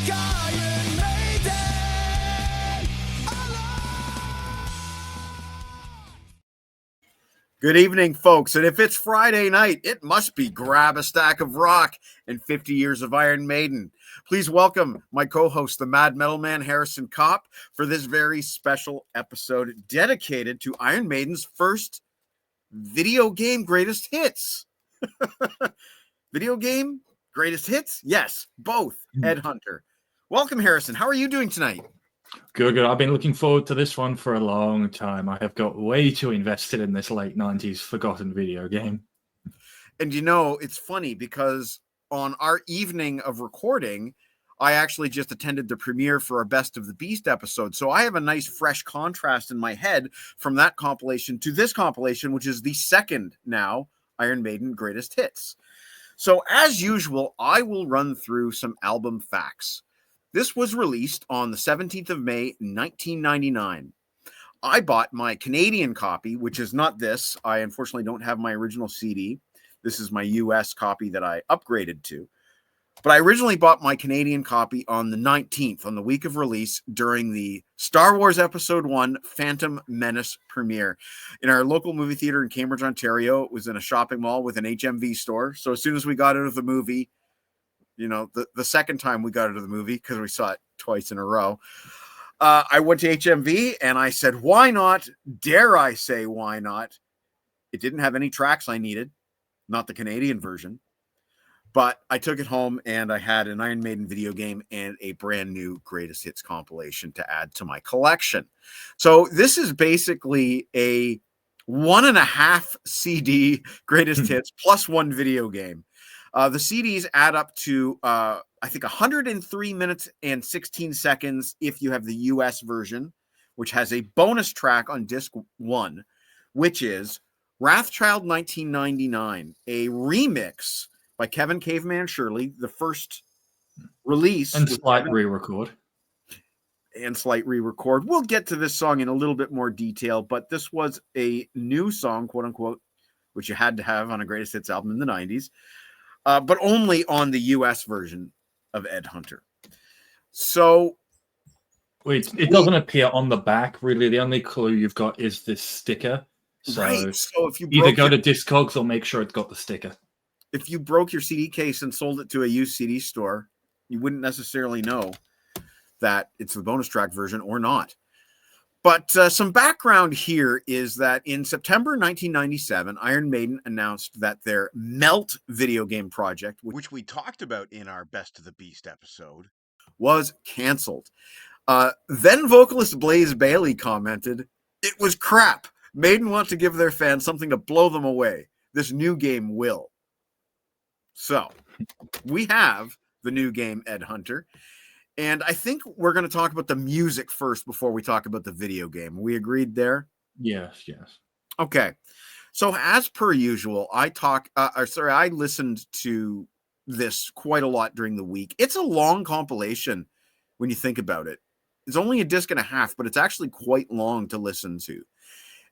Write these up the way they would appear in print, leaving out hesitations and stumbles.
Iron Maiden. Good evening, folks. And if it's Friday night, it must be Grab a Stack of Rock and 50 Years of Iron Maiden. Please welcome my co-host, the Mad Metal Man, Harrison Kopp, for this very special episode dedicated to Iron Maiden's first video game greatest hits. Video game greatest hits? Yes, both. Ed Hunter. Welcome, Harrison. How are you doing tonight? Good. I've been looking forward to this one for a long time. I have got way too invested in this late 90s forgotten video game. And you know, it's funny because on our evening of recording, I actually just attended the premiere for our Best of the Beast episode. So I have a nice fresh contrast in my head from that compilation to this compilation, which is the second now Iron Maiden greatest hits. So as usual, I will run through some album facts. This was released on the 17th of May, 1999. I bought my Canadian copy, which is not this. I unfortunately don't have my original CD. This is my US copy that I upgraded to. But I originally bought my Canadian copy on the 19th, on the week of release, during the Star Wars Episode 1 Phantom Menace premiere. In our local movie theater in Cambridge, Ontario, it was in a shopping mall with an HMV store. So as soon as we got out of the movie, you know, the second time we got into the movie, because we saw it twice in a row, I went to HMV and I said, why not? Dare I say, why not? It didn't have any tracks I needed, not the Canadian version. But I took it home and I had an Iron Maiden video game and a brand new greatest hits compilation to add to my collection. So this is basically a 1.5 CD greatest hits plus one video game. The CDs add up to, I think, 103 minutes and 16 seconds if you have the US version, which has a bonus track on disc 1, which is Wrathchild 1999, a remix by Kevin Caveman Shirley, the first release. And slight re-record. And slight re-record. We'll get to this song in a little bit more detail, but this was a new song, quote unquote, which you had to have on a greatest hits album in the 90s. But only on the US version of Ed Hunter. So it doesn't appear on the back, really. The only clue you've got is this sticker. So, right. So if you either go to Discogs or make sure it's got the sticker. If you broke your CD case and sold it to a used CD store, you wouldn't necessarily know that it's the bonus track version or not. But some background here is that in September 1997, Iron Maiden announced that their Melt video game project, which we talked about in our Best of the Beast episode, was canceled. Then vocalist Blaze Bayley commented, "It was crap. Maiden want to give their fans something to blow them away. This new game will." So we have the new game, Ed Hunter. And I think we're going to talk about the music first before we talk about the video game. We agreed there? Yes. Okay. So as per usual, I listened to this quite a lot during the week. It's a long compilation when you think about it. It's only a disc and a half, but it's actually quite long to listen to.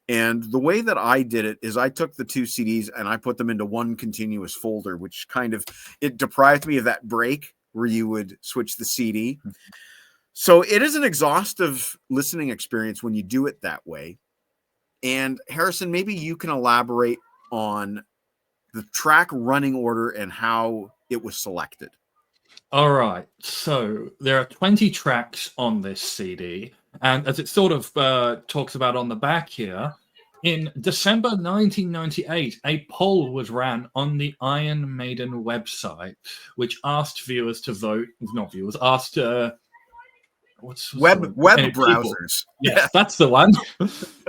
And the way that I did it is I took the two CDs and I put them into one continuous folder, which it deprived me of that break where you would switch the CD. So it is an exhaustive listening experience when you do it that way. And Harrison, maybe you can elaborate on the track running order and how it was selected. All right. So there are 20 tracks on this CD. And as it sort of talks about on the back here, in December 1998, a poll was ran on the Iron Maiden website, which asked viewers to vote. Not viewers, asked web browsers. Yes, that's the one.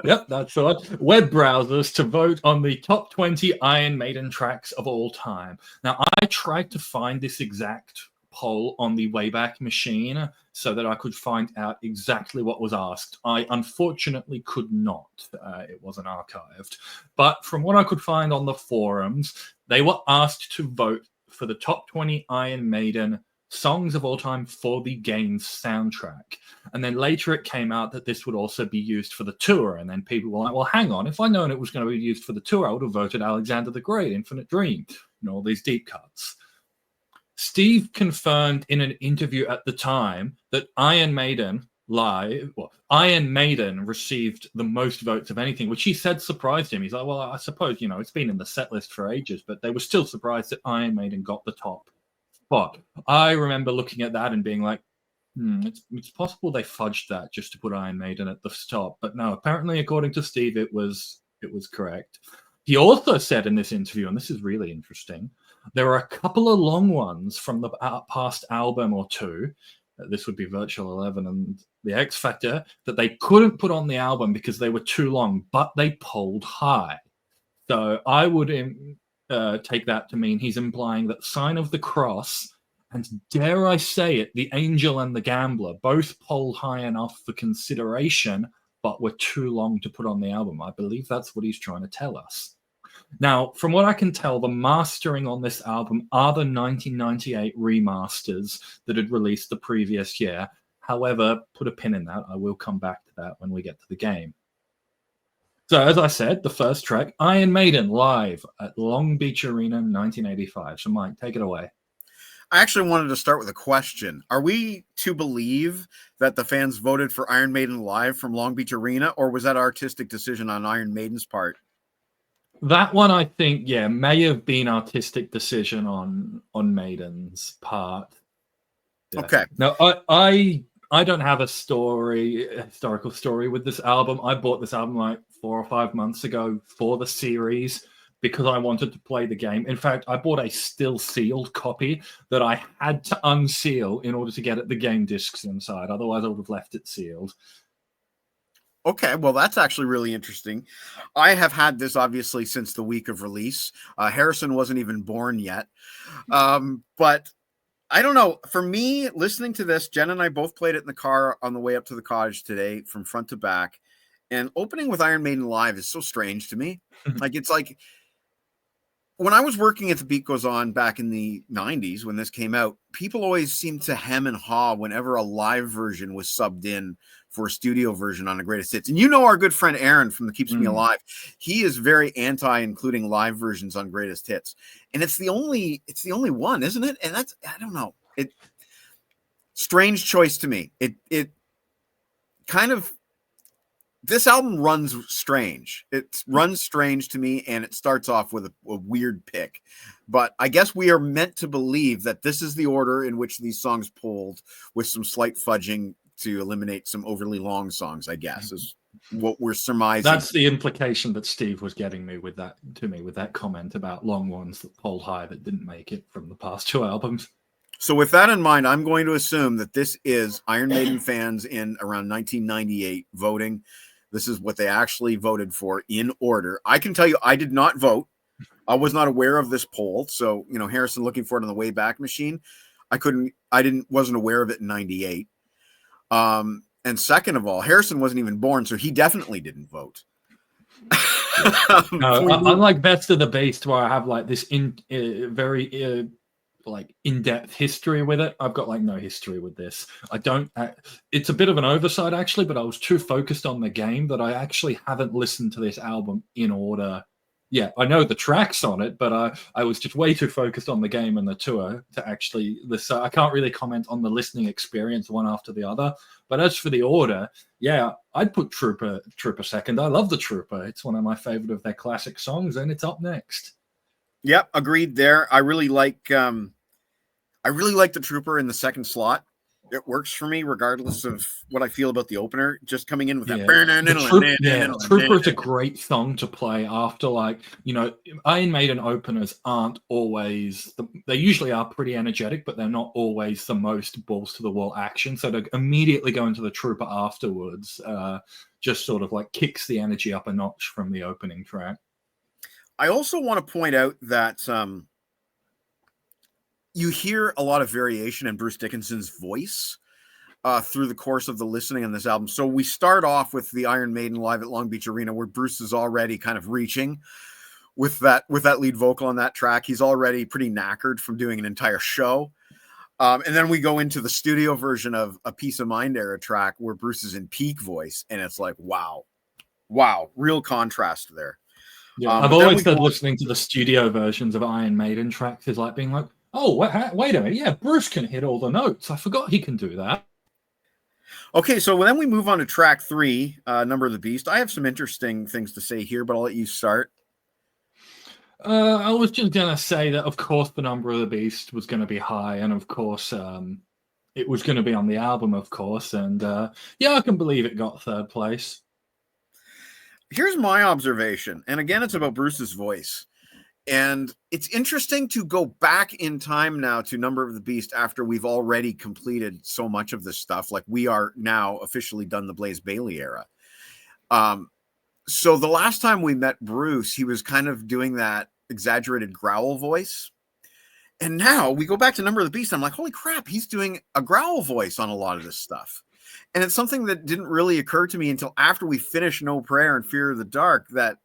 Yep, that's the one. Web browsers to vote on the top 20 Iron Maiden tracks of all time. Now, I tried to find this exact poll on the Wayback Machine so that I could find out exactly what was asked. I unfortunately could not. It wasn't archived. But from what I could find on the forums, they were asked to vote for the top 20 Iron Maiden songs of all time for the game's soundtrack. And then later it came out that this would also be used for the tour. And then people were like, well, hang on, if I'd known it was going to be used for the tour, I would have voted Alexander the Great, Infinite Dream, and all these deep cuts. Steve confirmed in an interview at the time that Iron Maiden received the most votes of anything, which he said surprised him. He's like, well, I suppose, it's been in the set list for ages, but they were still surprised that Iron Maiden got the top spot. I remember looking at that and being like, it's possible they fudged that just to put Iron Maiden at the top. But no, apparently, according to Steve, it was correct. He also said in this interview, and this is really interesting, there are a couple of long ones from the past album or two. This would be Virtual 11 and the X Factor, that they couldn't put on the album because they were too long, but they polled high. So I would take that to mean he's implying that Sign of the Cross and, dare I say it, The Angel and the Gambler both polled high enough for consideration, but were too long to put on the album. I believe that's what he's trying to tell us. Now, from what I can tell, the mastering on this album are the 1998 remasters that had released the previous year. However, put a pin in that. I will come back to that when we get to the game. So, as I said, the first track, Iron Maiden live at Long Beach Arena 1985. So, Mike, take it away. I actually wanted to start with a question. Are we to believe that the fans voted for Iron Maiden live from Long Beach Arena, or was that an artistic decision on Iron Maiden's part? That one, I think, may have been artistic decision on Maiden's part. Yeah. Okay. Now, I don't have a historical story with this album. I bought this album like 4 or 5 months ago for the series because I wanted to play the game. In fact, I bought a still sealed copy that I had to unseal in order to get at the game discs inside. Otherwise, I would have left it sealed. Okay, well, that's actually really interesting. I have had this, obviously, since the week of release. Harrison wasn't even born yet. But I don't know. For me, listening to this, Jen and I both played it in the car on the way up to the cottage today from front to back. And opening with Iron Maiden live is so strange to me. It's like when I was working at The Beat Goes On back in the 90s, when this came out, people always seemed to hem and haw whenever a live version was subbed in for a studio version on a Greatest Hits. And our good friend Aaron from the Keeps Me Alive, he is very anti-including live versions on Greatest Hits. And it's the only one, isn't it? And that's, I don't know. Strange choice to me. It kind of, this album runs strange. It runs strange to me, and it starts off with a weird pick. But I guess we are meant to believe that this is the order in which these songs polled, with some slight fudging to eliminate some overly long songs, I guess, is what we're surmising. That's the implication that Steve was getting with that comment about long ones that polled high that didn't make it from the past two albums. So with that in mind, I'm going to assume that this is Iron Maiden fans in around 1998 voting. This is what they actually voted for in order. I can tell you, I did not vote. I was not aware of this poll. So, Harrison looking for it on the Wayback Machine. Wasn't aware of it in 98. And second of all, Harrison wasn't even born, so he definitely didn't vote. Unlike Best of the Beast, where I have like this very in-depth history with it, I've got like no history with this. I don't. It's a bit of an oversight actually, but I was too focused on the game that I actually haven't listened to this album in order. Yeah, I know the tracks on it, but I was just way too focused on the game and the tour to actually listen. I can't really comment on the listening experience one after the other. But as for the order, yeah, I'd put Trooper second. I love the Trooper. It's one of my favorite of their classic songs, and it's up next. Yep, agreed there. I really like the Trooper in the second slot. It works for me regardless of what I feel about the opener. Just coming in with that. Trooper is a great song to play after, Iron Maiden openers aren't always, they usually are pretty energetic, but they're not always the most balls to the wall action. So to immediately go into the Trooper afterwards just sort of like kicks the energy up a notch from the opening track. I also want to point out that you hear a lot of variation in Bruce Dickinson's voice through the course of the listening on this album. So we start off with the Iron Maiden live at Long Beach Arena, where Bruce is already kind of reaching with that lead vocal on that track. He's already pretty knackered from doing an entire show. And then we go into the studio version of a Peace of Mind era track where Bruce is in peak voice, and it's like, wow, real contrast there. Yeah, I've always said listening to the studio versions of Iron Maiden tracks is like being like Oh, wait a minute. Yeah, Bruce can hit all the notes. I forgot he can do that. Okay, so then we move on to track 3, Number of the Beast. I have some interesting things to say here, but I'll let you start. I was just going to say that, of course, the Number of the Beast was going to be high, and of course, it was going to be on the album, of course. And yeah, I can believe it got third place. Here's my observation, and again, it's about Bruce's voice. And it's interesting to go back in time now to Number of the Beast after we've already completed so much of this stuff. Like, we are now officially done the Blaze Bayley era. So the last time we met Bruce, he was kind of doing that exaggerated growl voice. And now we go back to Number of the Beast. I'm like, holy crap, he's doing a growl voice on a lot of this stuff. And it's something that didn't really occur to me until after we finished No Prayer and Fear of the Dark, that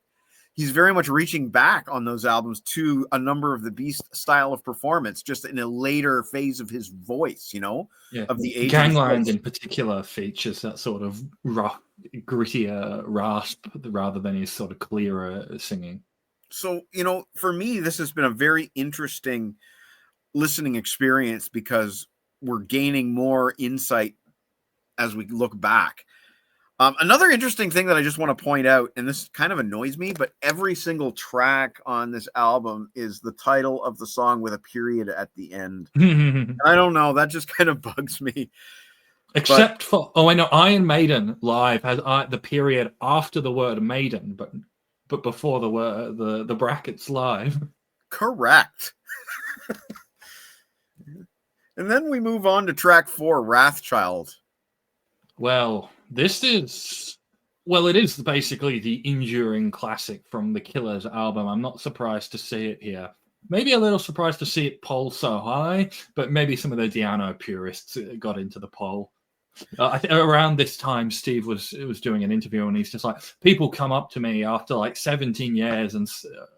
he's very much reaching back on those albums to a Number of the Beast style of performance, just in a later phase of his voice, you know, of the age. Gangland in particular features that sort of rough, grittier rasp rather than his sort of clearer singing. So, you know, for me, this has been a very interesting listening experience because we're gaining more insight as we look back. Another interesting thing that I just want to point out, and this kind of annoys me, but every single track on this album is the title of the song with a period at the end. I don't know, that just kind of bugs me. Except for, I know Iron Maiden live has the period after the word Maiden, but before the word the brackets live. Correct. And then we move on to track 4, Wrathchild. Well, it is basically the enduring classic from the Killers album. I'm not surprised to see it here. Maybe a little surprised to see it poll so high, but maybe some of the Di'Anno purists got into the poll. I think around this time, Steve was doing an interview, and he's just like, people come up to me after like 17 years, and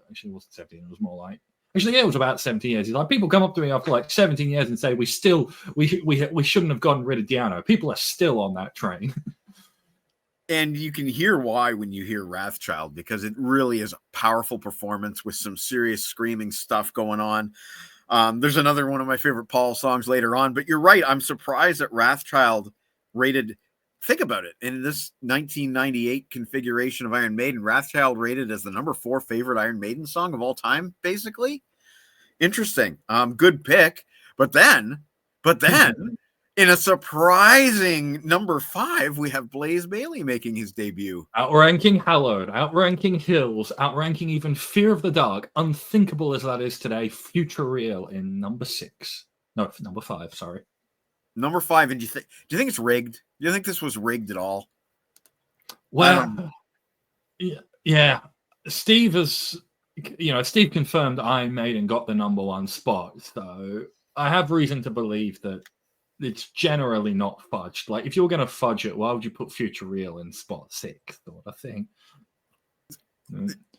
actually it wasn't 17, it was more like, actually, yeah, it was about 17 years. He's like, people come up to me after like 17 years and say, we shouldn't have gotten rid of Di'Anno. People are still on that train. And you can hear why when you hear Wrathchild, because it really is a powerful performance with some serious screaming stuff going on. There's another one of my favorite Paul songs later on, but you're right. I'm surprised that Wrathchild rated, think about it, in this 1998 configuration of Iron Maiden, Wrathchild rated as the number 4 favorite Iron Maiden song of all time, basically. Interesting. Good pick. But then in a surprising number 5, we have Blaze Bayley making his debut. Outranking Hallowed, outranking Hills, outranking even Fear of the Dark, unthinkable as that is today, Future Real in number 6. No, number 5, sorry. Number 5, and do you think it's rigged? Do you think this was rigged at all? Well, yeah. Steve confirmed Iron Maiden got the number 1 spot, so I have reason to believe that it's generally not fudged. Like, if you're going to fudge it, why would you put Future Real in spot 6, sort of thing?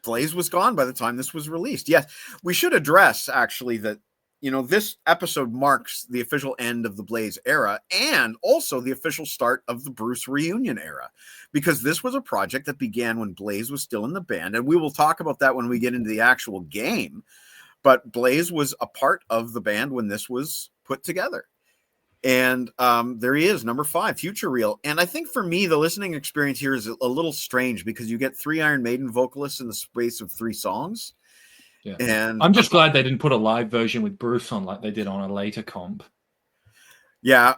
Blaze was gone by the time this was released. Yes, we should address, actually, that, you know, this episode marks the official end of the Blaze era and also the official start of the Bruce reunion era, because this was a project that began when Blaze was still in the band. And we will talk about that when we get into the actual game. But Blaze was a part of the band when this was put together. And there he is, number 5, Future Real. And I think for me, the listening experience here is a little strange because you get 3 Iron Maiden vocalists in the space of 3 songs. Yeah. And I'm just glad they didn't put a live version with Bruce on like they did on a later comp. Yeah,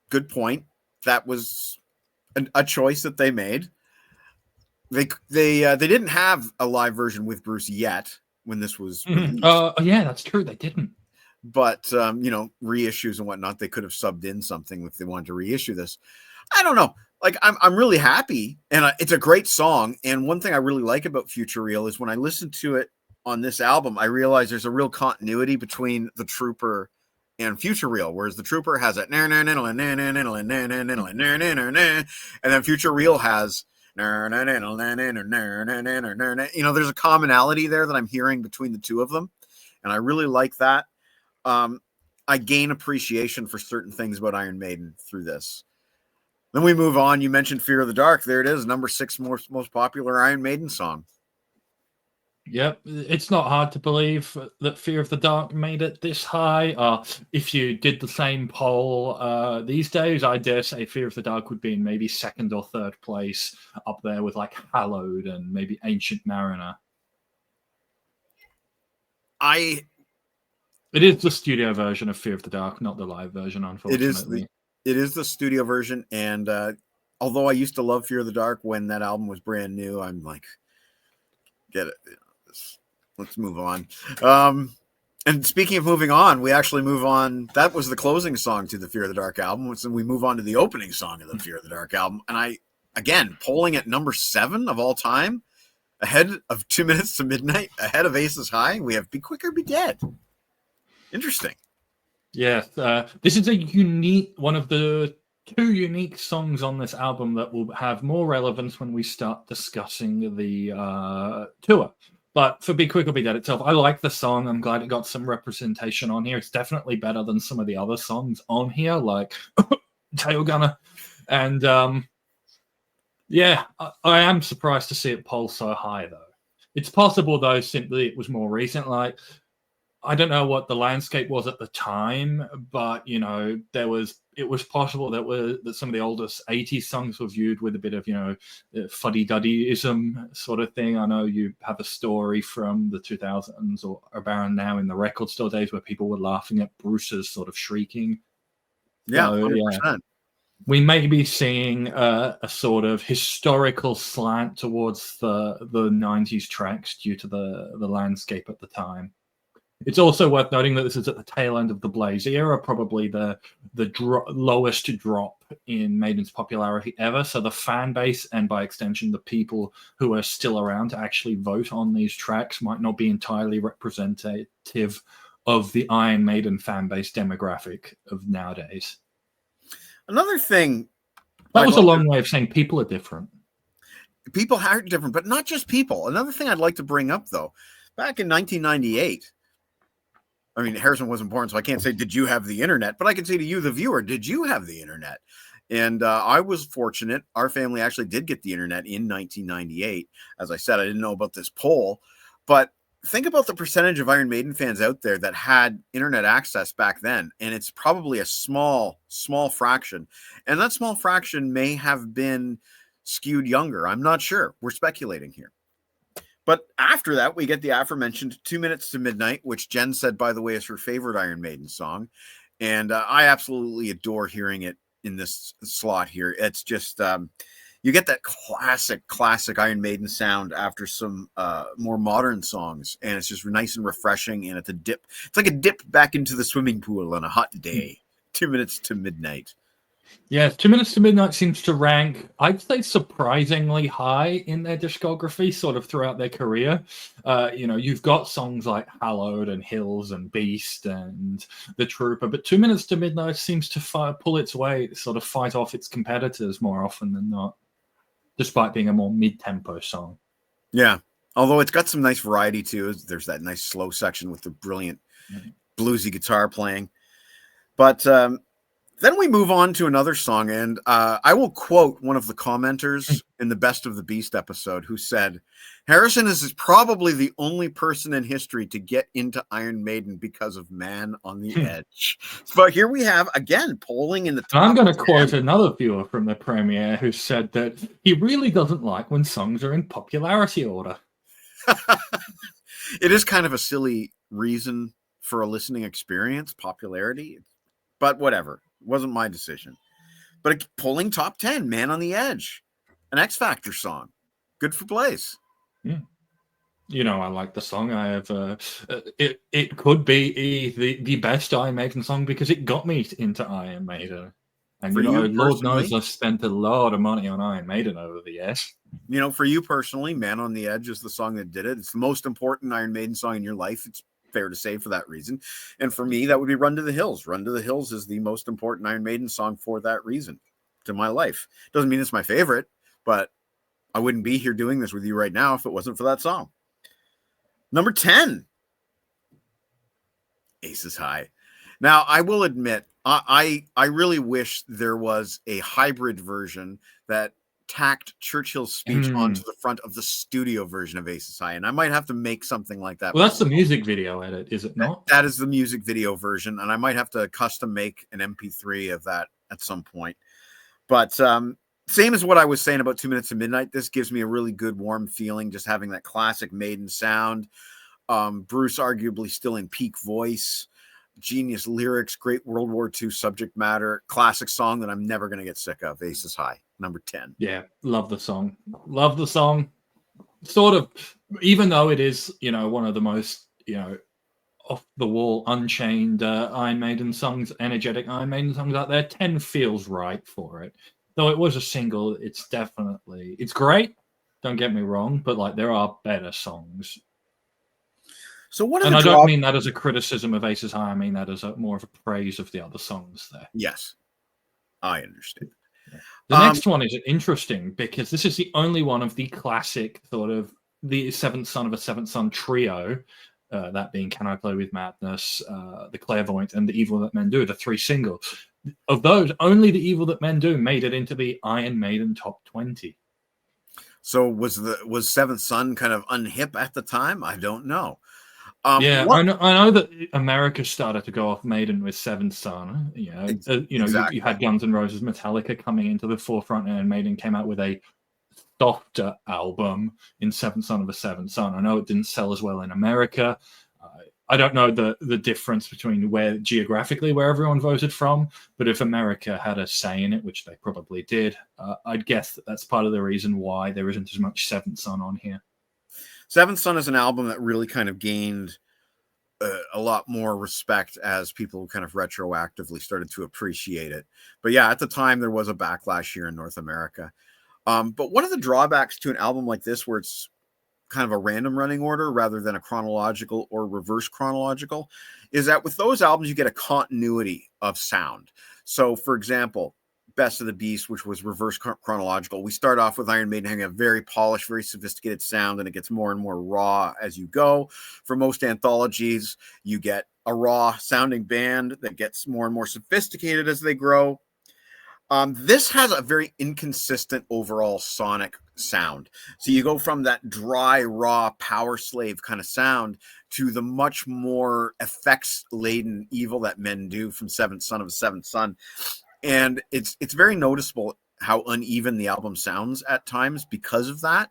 good point. That was a choice that they made. They didn't have a live version with Bruce yet when this was released. Yeah, that's true. They didn't. But you know, reissues and whatnot, they could have subbed in something if they wanted to reissue this. I don't know. Like, I'm really happy, and it's a great song. And one thing I really like about Future Real is when I listen to it on this album, I realize there's a real continuity between the Trooper and Future Real, whereas the Trooper has that, and then Future Real has, you know, there's a commonality there that I'm hearing between the two of them, and I really like that. I gain appreciation for certain things about Iron Maiden through this. Then we move on. You mentioned Fear of the Dark. There it is, number 6 most popular Iron Maiden song. Yep, it's not hard to believe that Fear of the Dark made it this high. If you did the same poll these days, I dare say Fear of the Dark would be in maybe second or third place, up there with like Hallowed and maybe Ancient Mariner. It is the studio version of Fear of the Dark, not the live version, unfortunately. It is the studio version, and although I used to love Fear of the Dark when that album was brand new, I'm like, get it. Let's move on. And speaking of moving on, we actually move on. That was the closing song to the Fear of the Dark album. So we move on to the opening song of the Fear of the Dark album. And again, polling at number 7 of all time, ahead of 2 Minutes to Midnight, ahead of Aces High, we have Be Quick or Be Dead. Interesting. Yes, this is one of the 2 unique songs on this album that will have more relevance when we start discussing the tour. But for Be Quick or Be Dead itself, I like the song. I'm glad it got some representation on here. It's definitely better than some of the other songs on here, like Tail Gunner. And I am surprised to see it poll so high, though. It's possible, though, simply it was more recent. Like, I don't know what the landscape was at the time, but it was possible that some of the oldest 80s songs were viewed with a bit of fuddy-duddyism sort of thing. I know you have a story from the 2000s or around now in the record store days where people were laughing at Bruce's sort of shrieking. Yeah, 100%. Yeah. We may be seeing a sort of historical slant towards the 90s tracks due to the landscape at the time. It's also worth noting that this is at the tail end of the Blaze era, probably the lowest drop in Maiden's popularity ever. So the fan base, and by extension the people who are still around to actually vote on these tracks, might not be entirely representative of the Iron Maiden fan base demographic of nowadays. Another thing... That was a long way of saying people are different. People are different, but not just people. Another thing I'd like to bring up, though, back in 1998... I mean, Harrison wasn't born, so I can't say, did you have the internet? But I can say to you, the viewer, did you have the internet? And I was fortunate. Our family actually did get the internet in 1998. As I said, I didn't know about this poll. But think about the percentage of Iron Maiden fans out there that had internet access back then. And it's probably a small fraction. And that small fraction may have been skewed younger. I'm not sure. We're speculating here. But after that, we get the aforementioned 2 Minutes to Midnight, which Jen said, by the way, is her favorite Iron Maiden song. And I absolutely adore hearing it in this slot here. It's just, you get that classic Iron Maiden sound after some more modern songs. And it's just nice and refreshing. And it's a dip. It's like a dip back into the swimming pool on a hot day. 2 Minutes to Midnight. Yeah, 2 Minutes to Midnight seems to rank, I'd say, surprisingly high in their discography, sort of throughout their career. You've got songs like Hallowed and Hills and Beast and The Trooper, but 2 Minutes to Midnight seems to pull its weight, sort of fight off its competitors more often than not, despite being a more mid-tempo song. Yeah, although it's got some nice variety too. There's that nice slow section with the brilliant bluesy guitar playing. But then we move on to another song, and I will quote one of the commenters in the Best of the Beast episode who said, Harrison is probably the only person in history to get into Iron Maiden because of Man on the Edge. But here we have, again, polling in the top I'm going to 10. quote another viewer from the premiere who said that he really doesn't like when songs are in popularity order. It is kind of a silly reason for a listening experience, popularity, but whatever. Wasn't my decision. But polling top 10, Man on the Edge, an X Factor song. Good for Blaze. Yeah. I like the song. I have it could be the best Iron Maiden song because it got me into Iron Maiden. And Lord knows I've spent a lot of money on Iron Maiden over the years. For you personally, Man on the Edge is the song that did it. It's the most important Iron Maiden song in your life. It's fair to say for that reason. And for me, that would be Run to the Hills. Run to the Hills is the most important Iron Maiden song for that reason to my life. Doesn't mean it's my favorite, but I wouldn't be here doing this with you right now if it wasn't for that song. Number 10, Aces High. Now, I will admit, I really wish there was a hybrid version that tacked Churchill's speech onto the front of the studio version of Aces High, and I might have to make something like that. Well, that's the music video edit, is it not? That is the music video version, and I might have to custom make an MP3 of that at some point. But same as what I was saying about 2 Minutes to Midnight, this gives me a really good warm feeling, just having that classic Maiden sound. Bruce arguably still in peak voice, genius lyrics, great World War II subject matter, classic song that I'm never going to get sick of. Aces High, number 10. Yeah, love the song. Love the song. Sort of, even though it is, one of the most, off the wall, unchained Iron Maiden songs, energetic Iron Maiden songs out there, 10 feels right for it. Though it was a single, it's great. Don't get me wrong, but like there are better songs. So what are and the I don't mean that as a criticism of Aces High. I mean that as more of a praise of the other songs there. Yes, I understand. The next one is interesting because this is the only one of the classic sort of the Seventh Son of a Seventh Son trio, that being Can I Play With Madness, The Clairvoyant, and The Evil That Men Do, the 3 singles. Of those, only The Evil That Men Do made it into the Iron Maiden top 20. So was Seventh Son kind of unhip at the time? I don't know. I know that America started to go off Maiden with Seventh Son. Exactly. You had Guns N' Roses, Metallica coming into the forefront, and Maiden came out with a softer album in Seventh Son of a Seventh Son. I know it didn't sell as well in America. I don't know the difference between where geographically where everyone voted from, but if America had a say in it, which they probably did, I'd guess that's part of the reason why there isn't as much Seventh Son on here. Seventh Son is an album that really kind of gained a lot more respect as people kind of retroactively started to appreciate it. But yeah, at the time there was a backlash here in North America. But one of the drawbacks to an album like this, where it's kind of a random running order rather than a chronological or reverse chronological, is that with those albums, you get a continuity of sound. So for example, Best of the Beast, which was reverse chronological, we start off with Iron Maiden having a very polished, very sophisticated sound, and it gets more and more raw as you go. For most anthologies, you get a raw sounding band that gets more and more sophisticated as they grow. This has a very inconsistent overall sonic sound. So you go from that dry, raw, power slave kind of sound to the much more effects-laden Evil That Men Do from Seventh Son of a Seventh Son. And it's very noticeable how uneven the album sounds at times because of that.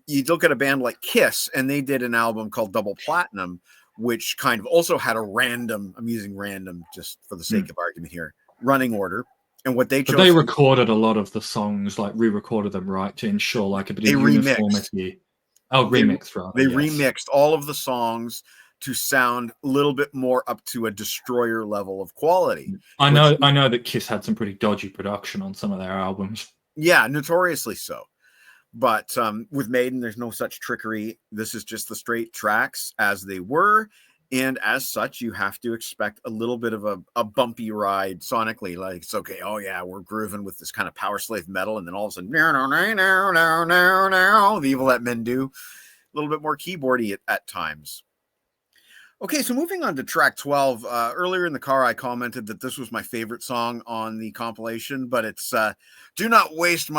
You look at a band like Kiss, and they did an album called Double Platinum, which kind of also had I'm using random just for the sake of argument here, running order. And what they chose, but they recorded a lot of the songs, like re-recorded them, right, to ensure like a bit of uniformity. Remixed rather. They remixed all of the songs to sound a little bit more up to a Destroyer level of quality. I know that Kiss had some pretty dodgy production on some of their albums. Yeah, notoriously so. But with Maiden, there's no such trickery. This is just the straight tracks as they were. And as such, you have to expect a little bit of a bumpy ride sonically. Like, it's okay, oh yeah, we're grooving with this kind of power slave metal. And then all of a sudden, the Evil That Men Do. A little bit more keyboardy at times. Okay, so moving on to track 12. Earlier in the car, I commented that this was my favorite song on the compilation, but it's Do Not Waste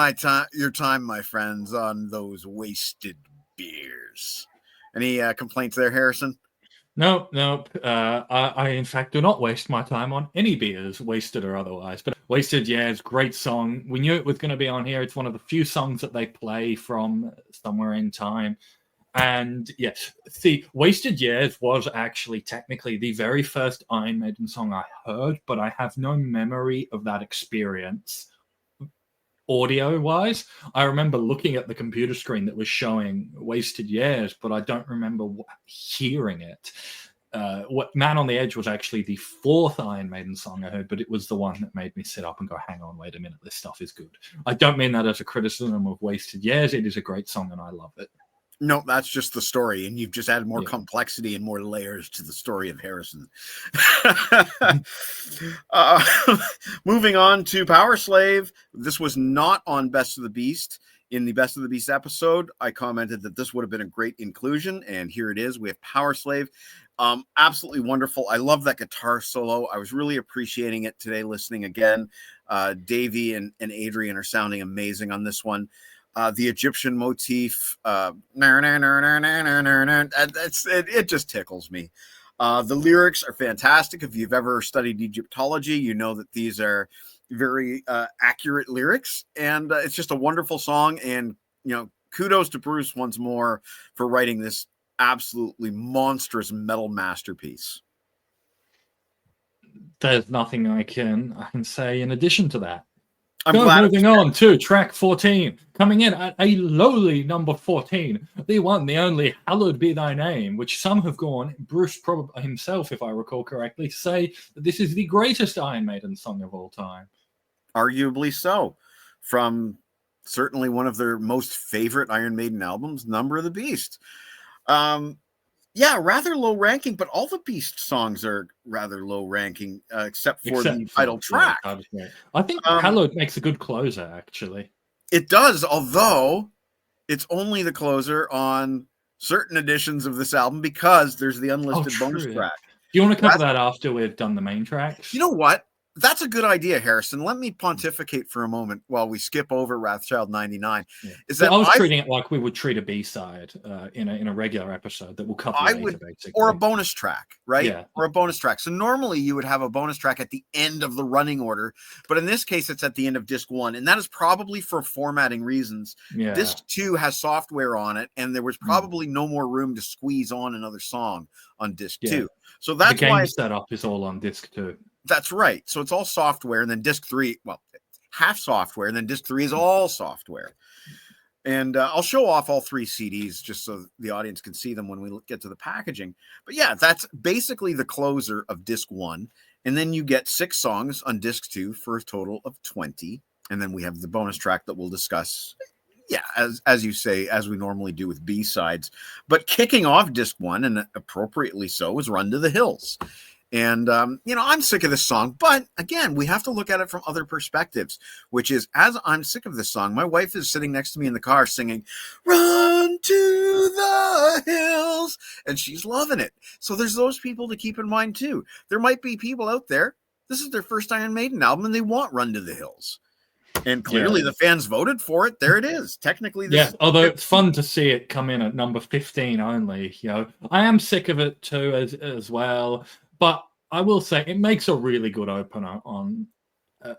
Your Time, my friends, on those wasted beers. Any complaints there, Harrison? No. I in fact do not waste my time on any beers, wasted or otherwise. But Wasted, yeah, it's a great song. We knew it was going to be on here. It's one of the few songs that they play from Somewhere in Time. And yes, see, Wasted Years was actually technically the very first Iron Maiden song I heard, but I have no memory of that experience audio-wise. I remember looking at the computer screen that was showing Wasted Years, but I don't remember hearing it. Man on the Edge was actually the fourth Iron Maiden song I heard, but it was the one that made me sit up and go, hang on, wait a minute, this stuff is good. I don't mean that as a criticism of Wasted Years. It is a great song and I love it. No, that's just the story, and you've just added more complexity and more layers to the story of Harrison. Moving on to Power Slave. This was not on Best of the Beast. In the Best of the Beast episode, I commented that this would have been a great inclusion, and here it is. We have Power Slave. Absolutely wonderful. I love that guitar solo. I was really appreciating it today listening again. Davey and Adrian are sounding amazing on this one. The Egyptian motif, it just tickles me. The lyrics are fantastic. If you've ever studied Egyptology, you know that these are very accurate lyrics, and it's just a wonderful song. And kudos to Bruce once more for writing this absolutely monstrous metal masterpiece. There's nothing I can say in addition to that. Moving on to track 14, coming in at a lowly number 14, the one, the only, Hallowed Be Thy Name, which some have gone, Bruce probably himself, if I recall correctly, say that this is the greatest Iron Maiden song of all time. Arguably so. From certainly one of their most favorite Iron Maiden albums, Number of the Beast. Rather low ranking, but all the Beast songs are rather low ranking, except for the title track. I think Hallowed makes a good closer, actually. It does, although it's only the closer on certain editions of this album because there's the unlisted bonus track. Do you want to cover that after we've done the main tracks? You know what? That's a good idea, Harrison. Let me pontificate for a moment while we skip over Wrathchild 99. I was treating it like we would treat a B-side in a regular episode that will cover later, basically. Or a bonus track, right? Yeah. Or a bonus track. So normally you would have a bonus track at the end of the running order, but in this case it's at the end of disc 1, and that is probably for formatting reasons. Yeah. Disc 2 has software on it, and there was probably no more room to squeeze on another song on disc 2. So that's the game why setup is all on disc 2. That's right. So it's all software, and then disc 3, half software, and then disc 3 is all software. And I'll show off all 3 CDs just so the audience can see them when we get to the packaging. But yeah, that's basically the closer of disc 1. And then you get 6 songs on disc 2 for a total of 20. And then we have the bonus track that we'll discuss. Yeah, as you say, as we normally do with B-sides. But kicking off disc 1, and appropriately so, is Run to the Hills. And, I'm sick of this song, but again, we have to look at it from other perspectives, which is, as I'm sick of this song, my wife is sitting next to me in the car singing, "Run to the hills," and she's loving it. So there's those people to keep in mind too. There might be people out there, this is their first Iron Maiden album, and they want Run to the Hills. And clearly the fans voted for it. There it is. Technically, although it's fun to see it come in at number 15 only. I am sick of it too as well. But I will say it makes a really good opener on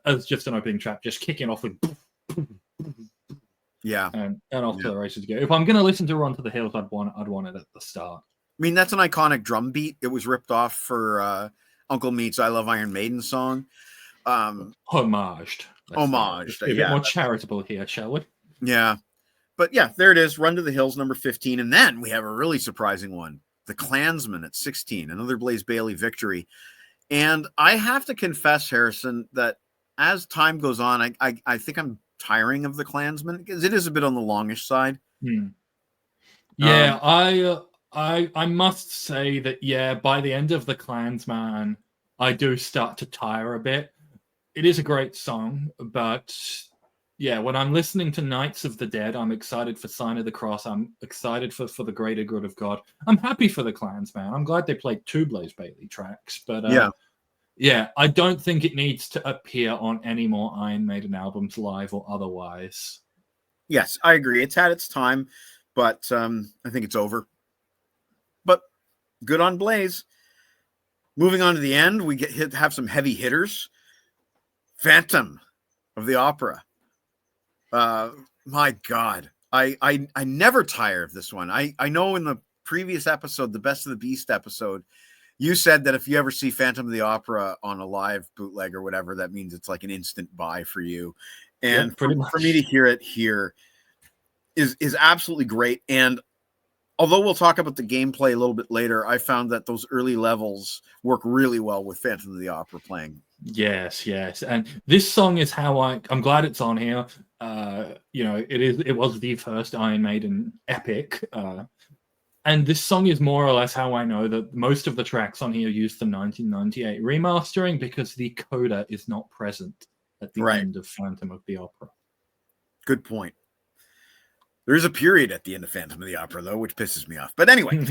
as just an opening track, just kicking off with and off to the races go. If I'm going to listen to Run to the Hills, I'd want it at the start. I mean, that's an iconic drum beat. It was ripped off for Uncle Meat's "I Love Iron Maiden" song. Homaged. A bit more charitable here, shall we? Yeah, but yeah, there it is. Run to the Hills, number 15, and then we have a really surprising one. The Klansman at 16, another Blaze Bayley victory. And I have to confess, Harrison, that as time goes on, I think I'm tiring of the Klansman because it is a bit on the longish side. Yeah, I must say that, by the end of the Klansman, I do start to tire a bit. It is a great song, but when I'm listening to Knights of the Dead, I'm excited for Sign of the Cross. I'm excited for the greater good of God. I'm happy for the Klansman. I'm glad they played 2 Blaze Bayley tracks. But I don't think it needs to appear on any more Iron Maiden albums, live or otherwise. Yes, I agree. It's had its time, but I think it's over. But good on Blaze. Moving on to the end, we have some heavy hitters. Phantom of the Opera. My God, I never tire of this one. I know in the previous episode, the Best of the Beast episode, you said that if you ever see Phantom of the Opera on a live bootleg or whatever, that means it's like an instant buy for you. And for me to hear it here is absolutely great. And although we'll talk about the gameplay a little bit later, I found that those early levels work really well with Phantom of the Opera playing. Yes. And this song is how I'm glad it's on here. It was the first Iron Maiden epic. And this song is more or less how I know that most of the tracks on here used the 1998 remastering because the coda is not present at the end of Phantom of the Opera. Good point. There's a period at the end of Phantom of the Opera, though, which pisses me off. But anyway,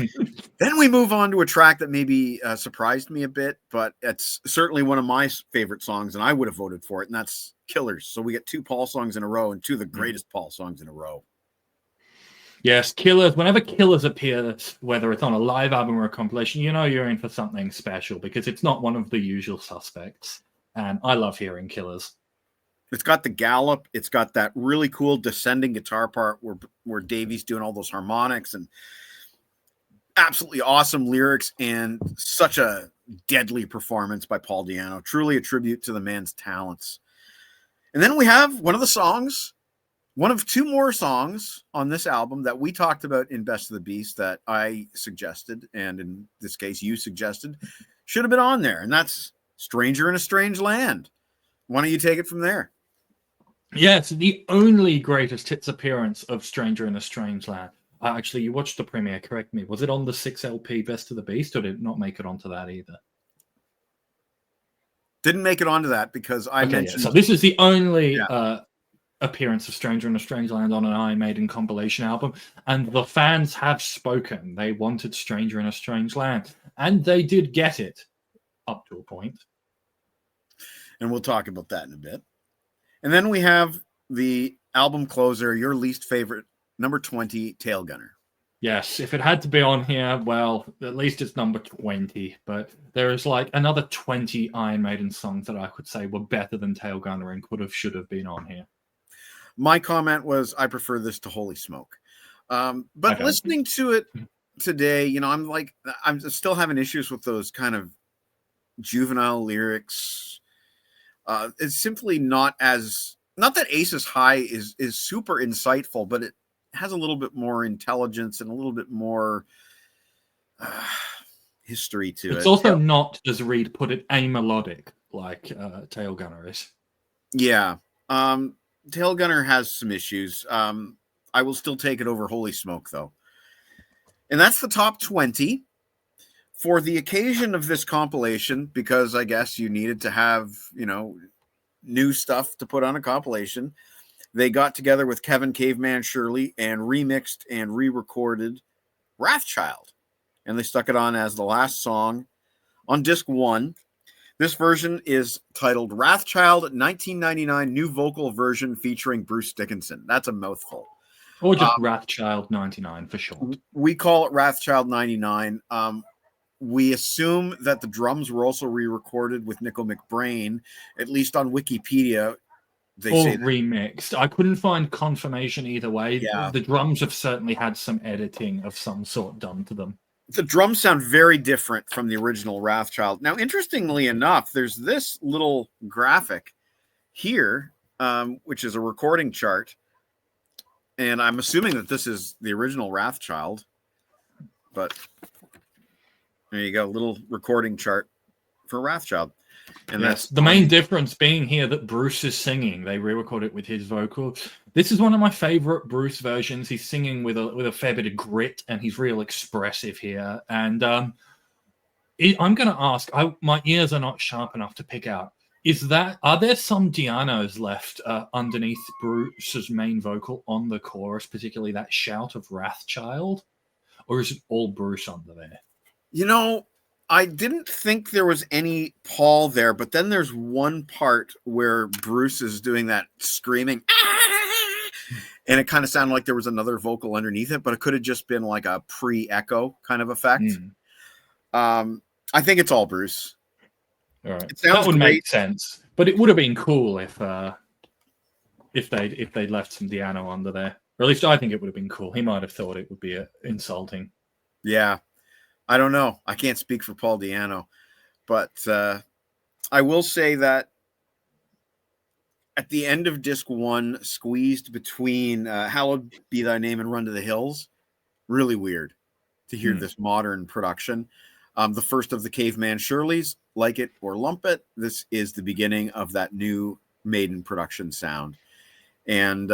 then we move on to a track that maybe surprised me a bit, but it's certainly one of my favorite songs, and I would have voted for it, and that's Killers. So we get 2 Paul songs in a row, and 2 of the greatest Paul songs in a row. Yes, Killers. Whenever Killers appears, whether it's on a live album or a compilation, you know you're in for something special because it's not one of the usual suspects. And I love hearing Killers. It's got the gallop. It's got that really cool descending guitar part where Davey's doing all those harmonics, and absolutely awesome lyrics and such a deadly performance by Paul Di'Anno. Truly a tribute to the man's talents. And then we have one of 2 more songs on this album that we talked about in Best of the Beast that I suggested, and in this case you suggested, should have been on there, and that's Stranger in a Strange Land. Why don't you take it from there? Yeah, it's the only greatest hits appearance of Stranger in a Strange Land. Actually, you watched the premiere, correct me. Was it on the 6 LP Best of the Beast, or did it not make it onto that either? Didn't make it onto that because I mentioned... Yeah. So this is the only appearance of Stranger in a Strange Land on an Iron Maiden compilation album, and the fans have spoken. They wanted Stranger in a Strange Land, and they did get it up to a point. And we'll talk about that in a bit. And then we have the album closer, your least favorite, number 20, Tail Gunner. Yes, if it had to be on here, well, at least it's number 20. But there's like another 20 Iron Maiden songs that I could say were better than Tail Gunner and should have been on here. My comment was, I prefer this to Holy Smoke. But okay. Listening to it today, you know, I'm still having issues with those kind of juvenile lyrics. It's simply not that Aces High is super insightful, but it has a little bit more intelligence and a little bit more history to it. It's also not, as Reed put it, amelodic like Tail Gunner is. Yeah. Tail Gunner has some issues. I will still take it over Holy Smoke, though. And that's the top 20. For the occasion of this compilation, because I guess you needed to have, you know, new stuff to put on a compilation, they got together with Kevin Caveman Shirley and remixed and re-recorded Wrathchild. And they stuck it on as the last song on disc 1. This version is titled Wrathchild 1999 New Vocal Version featuring Bruce Dickinson. That's a mouthful. Or just Wrathchild 99 for short. We call it Wrathchild 99. We assume that the drums were also re-recorded with Nickel McBrain, at least on Wikipedia. They say remixed. I couldn't find confirmation either way. Yeah. The drums have certainly had some editing of some sort done to them. The drums sound very different from the original Wrathchild. Now, interestingly enough, there's this little graphic here, which is a recording chart. And I'm assuming that this is the original Wrathchild. But there you go, little recording chart for Wrathchild. And yes, the main difference being here that Bruce is singing. They re-record it with his vocal. This is one of my favorite Bruce versions. He's singing with a fair bit of grit, and he's real expressive here. And I'm going to ask, my ears are not sharp enough to pick out. Are there some Di'Annos left underneath Bruce's main vocal on the chorus, particularly that shout of Wrathchild? Or is it all Bruce under there? You know, I didn't think there was any Paul there, but then there's one part where Bruce is doing that screaming, and it kind of sounded like there was another vocal underneath it, but it could have just been like a pre-echo kind of effect. I think it's all Bruce. All right. That would make sense, but it would have been cool if they left some Di'Anno under there, or at least I think it would have been cool. He might have thought it would be insulting. Yeah. I don't know. I can't speak for Paul Di'Anno, but I will say that at the end of disc 1, squeezed between Hallowed Be Thy Name and Run to the Hills, really weird to hear this modern production. The first of the Caveman Shirleys, Like It or Lump It. This is the beginning of that new Maiden production sound. And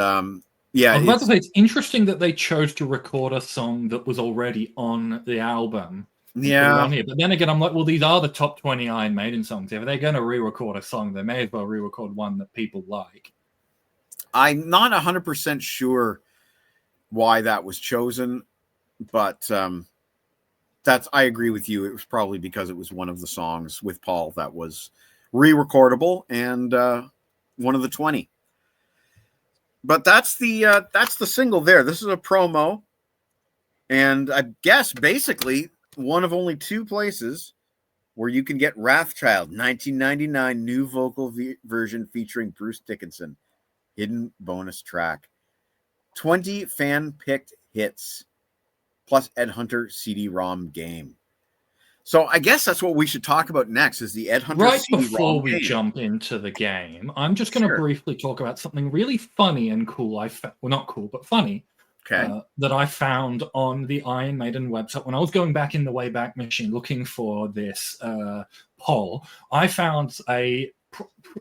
yeah, I was about to say, it's interesting that they chose to record a song that was already on the album. Yeah. On here. But then again, I'm like, well, these are the top 20 Iron Maiden songs. If they're going to re-record a song, they may as well re-record one that people like. I'm not 100% sure why that was chosen, but I agree with you. It was probably because it was one of the songs with Paul that was re-recordable and one of the 20. But that's the single there. This is a promo, and I guess basically one of only two places where you can get Wrathchild 1999 new vocal version featuring Bruce Dickinson, hidden bonus track, 20 fan-picked hits, plus Ed Hunter CD-ROM game. So I guess that's what we should talk about next is the Ed Hunter right CD-ROM before we game. jump into the game, I'm just going to briefly talk about something really funny and cool. Well, not cool, but funny. Okay. That I found on the Iron Maiden website when I was going back in the Wayback Machine looking for this poll. I found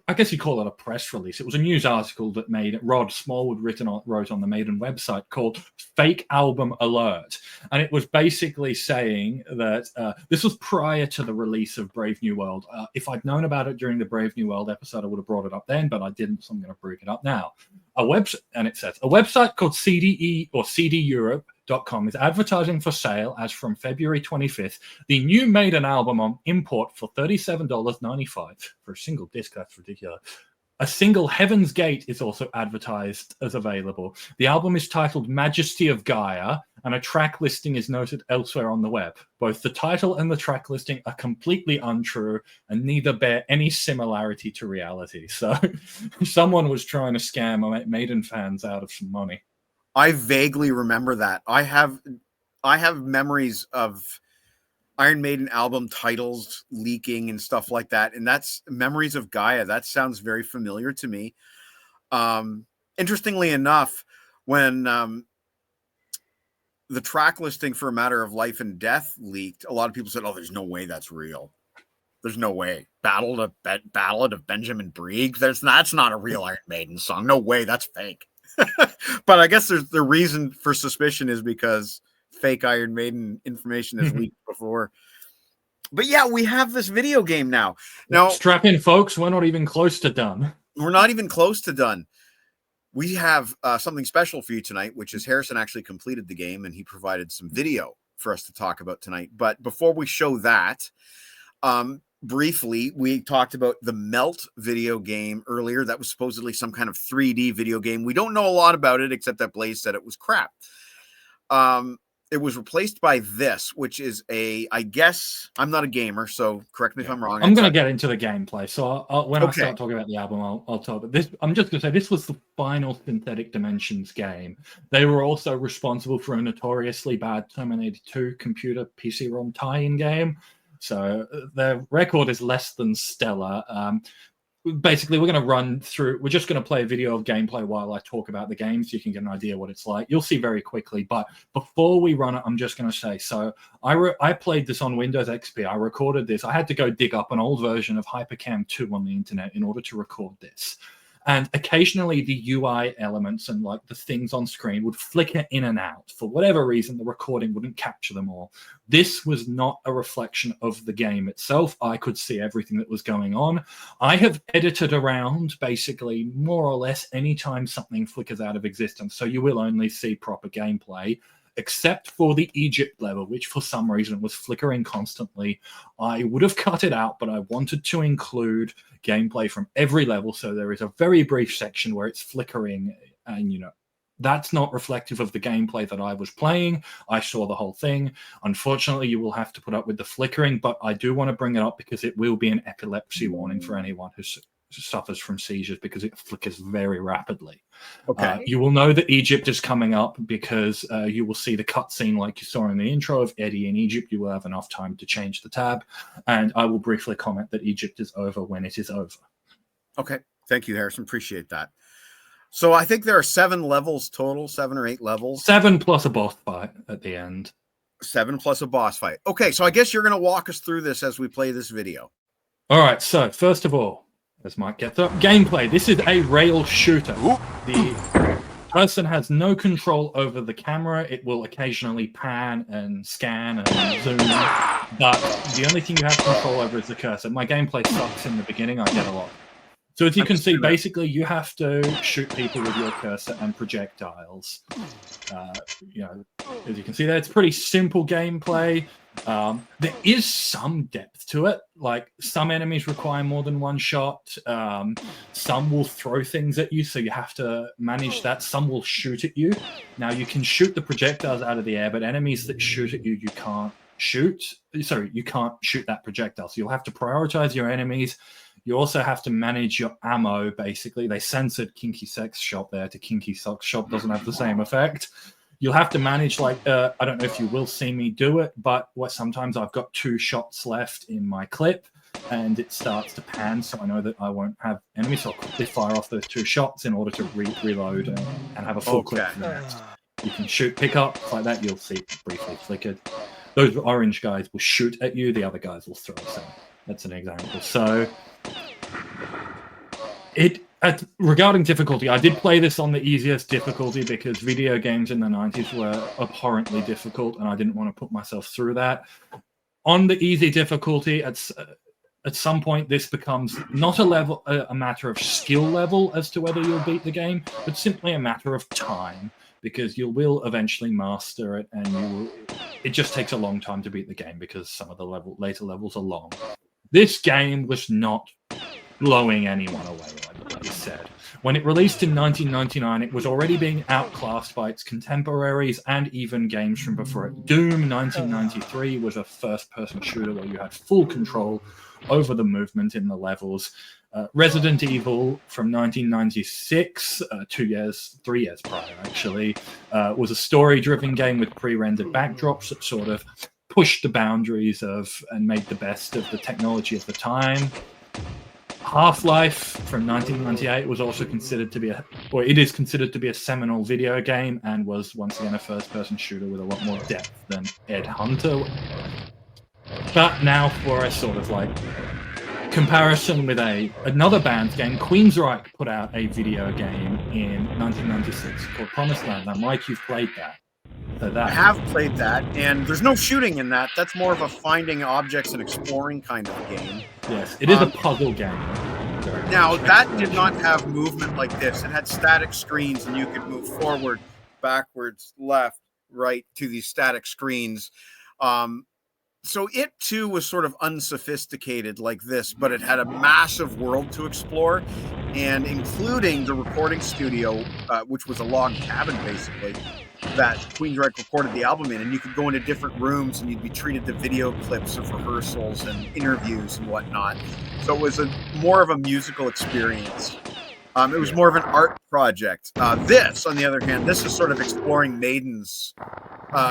I guess you call it a press release. It was a news article that Rod Smallwood wrote on the Maiden website called Fake Album Alert. And it was basically saying that this was prior to the release of Brave New World. If I'd known about it during the Brave New World episode, I would have brought it up then, but I didn't, so I'm going to bring it up now. And it says, a website called CDE or CDEurope.com is advertising for sale as from February 25th the new Maiden album on import for $37.95 for a single disc. That's ridiculous. A single, Heaven's Gate, is also advertised as available. The album is titled Majesty of Gaia, and a track listing is noted elsewhere on the web. Both the title and the track listing are completely untrue and neither bear any similarity to reality. So someone was trying to scam Maiden fans out of some money. I vaguely remember that. I have memories of Iron Maiden album titles leaking and stuff like that. And that's Memories of Gaia. That sounds very familiar to me. Interestingly enough, when the track listing for A Matter of Life and Death leaked, a lot of people said, oh, there's no way that's real. There's no way. Ballad of Benjamin Brieg. That's not a real Iron Maiden song. No way. That's fake. But I guess the reason for suspicion is because fake Iron Maiden information is leaked before. But yeah, we have this video game now. Now, strap in, folks. We're not even close to done. We're not even close to done. We have something special for you tonight, which is Harrison actually completed the game and he provided some video for us to talk about tonight. But before we show that, briefly, we talked about the Melt video game earlier. That was supposedly some kind of 3D video game. We don't know a lot about it, except that Blaze said it was crap. It was replaced by this, which is I guess, I'm not a gamer, so correct me if I'm wrong. I'm going to get into the gameplay. So when I start talking about the album, I'll talk about this. I'm just going to say this was the final Synthetic Dimensions game. They were also responsible for a notoriously bad Terminator 2 computer PC-ROM tie-in game. So their record is less than stellar. Basically, we're going to run through. We're just going to play a video of gameplay while I talk about the game, so you can get an idea what it's like. You'll see very quickly. But before we run it, I'm just going to say. So I played this on Windows XP. I recorded this. I had to go dig up an old version of Hypercam 2 on the internet in order to record this. And occasionally the UI elements and like the things on screen would flicker in and out. For whatever reason, the recording wouldn't capture them all. This was not a reflection of the game itself. I could see everything that was going on. I have edited around basically more or less anytime something flickers out of existence. So you will only see proper gameplay, except for the Egypt level, which for some reason was flickering constantly. I would have cut it out, but I wanted to include gameplay from every level. So there is a very brief section where it's flickering, and that's not reflective of the gameplay that I was playing. I saw the whole thing. Unfortunately, you will have to put up with the flickering, but I do want to bring it up because it will be an epilepsy warning for anyone who suffers from seizures, because it flickers very rapidly. Okay. You will know that Egypt is coming up because you will see the cutscene like you saw in the intro of Eddie in Egypt. You will have enough time to change the tab, and I will briefly comment that Egypt is over when it is over. Okay. Thank you, Harrison. Appreciate that. So I think there are 7 levels total, 7 or 8 levels. 7 plus a boss fight at the end. 7 plus a boss fight. Okay, so I guess you're going to walk us through this as we play this video. All right, so first of all, as Mike gets up, gameplay. This is a rail shooter. The person has no control over the camera. It will occasionally pan and scan and zoom, but the only thing you have control over is the cursor. My gameplay sucks in the beginning. I get a lot So as you can see, basically you have to shoot people with your cursor and projectiles. You know, as you can see there, it's pretty simple gameplay. There is some depth to it. Like some enemies require more than one shot. Some will throw things at you, so you have to manage that. Some will shoot at you. Now you can shoot the projectiles out of the air, but enemies that shoot at you, you can't shoot. Sorry, you can't shoot that projectile. So you'll have to prioritize your enemies. You also have to manage your ammo, basically. They censored Kinky Sex Shop there to Kinky Socks Shop. Doesn't have the same effect. You'll have to manage, like, I don't know if you will see me do it, but sometimes I've got 2 shots left in my clip, and it starts to pan, so I know that I won't have enemies, so I'll quickly fire off those 2 shots in order to reload and have a full clip for the next. You can shoot pickups like that. You'll see it briefly flickered. Those orange guys will shoot at you. The other guys will throw. So that's an example. So regarding difficulty, I did play this on the easiest difficulty because video games in the 90s were abhorrently difficult, and I didn't want to put myself through that. On the easy difficulty, at some point, this becomes not a matter of skill level as to whether you'll beat the game, but simply a matter of time, because you will eventually master it, and it just takes a long time to beat the game because some of the later levels are long. This game was not blowing anyone away, like I said. When it released in 1999, it was already being outclassed by its contemporaries and even games from before it. Doom 1993 was a first-person shooter where you had full control over the movement in the levels. Resident Evil from 1996, 3 years prior actually, was a story-driven game with pre-rendered backdrops that sort of pushed the boundaries of and made the best of the technology of the time. Half-Life from 1998 was also considered to be it is considered to be a seminal video game, and was once again a first-person shooter with a lot more depth than Ed Hunter. But now for a sort of like comparison with another band's game, Queensryche put out a video game in 1996 called Promised Land. Now, Mike, you've played that. I have played that, and there's no shooting in that. That's more of a finding objects and exploring kind of game. Yes, it is a puzzle game. Now, that did not have movement like this. It had static screens, and you could move forward, backwards, left, right to these static screens. So it, too, was sort of unsophisticated like this, but it had a massive world to explore, and including the recording studio, which was a log cabin, basically, that Queensryche recorded the album in, and you could go into different rooms and you'd be treated to video clips of rehearsals and interviews and whatnot. So it was more of a musical experience. It was more of an art project. This, on the other hand, this is sort of exploring Maiden's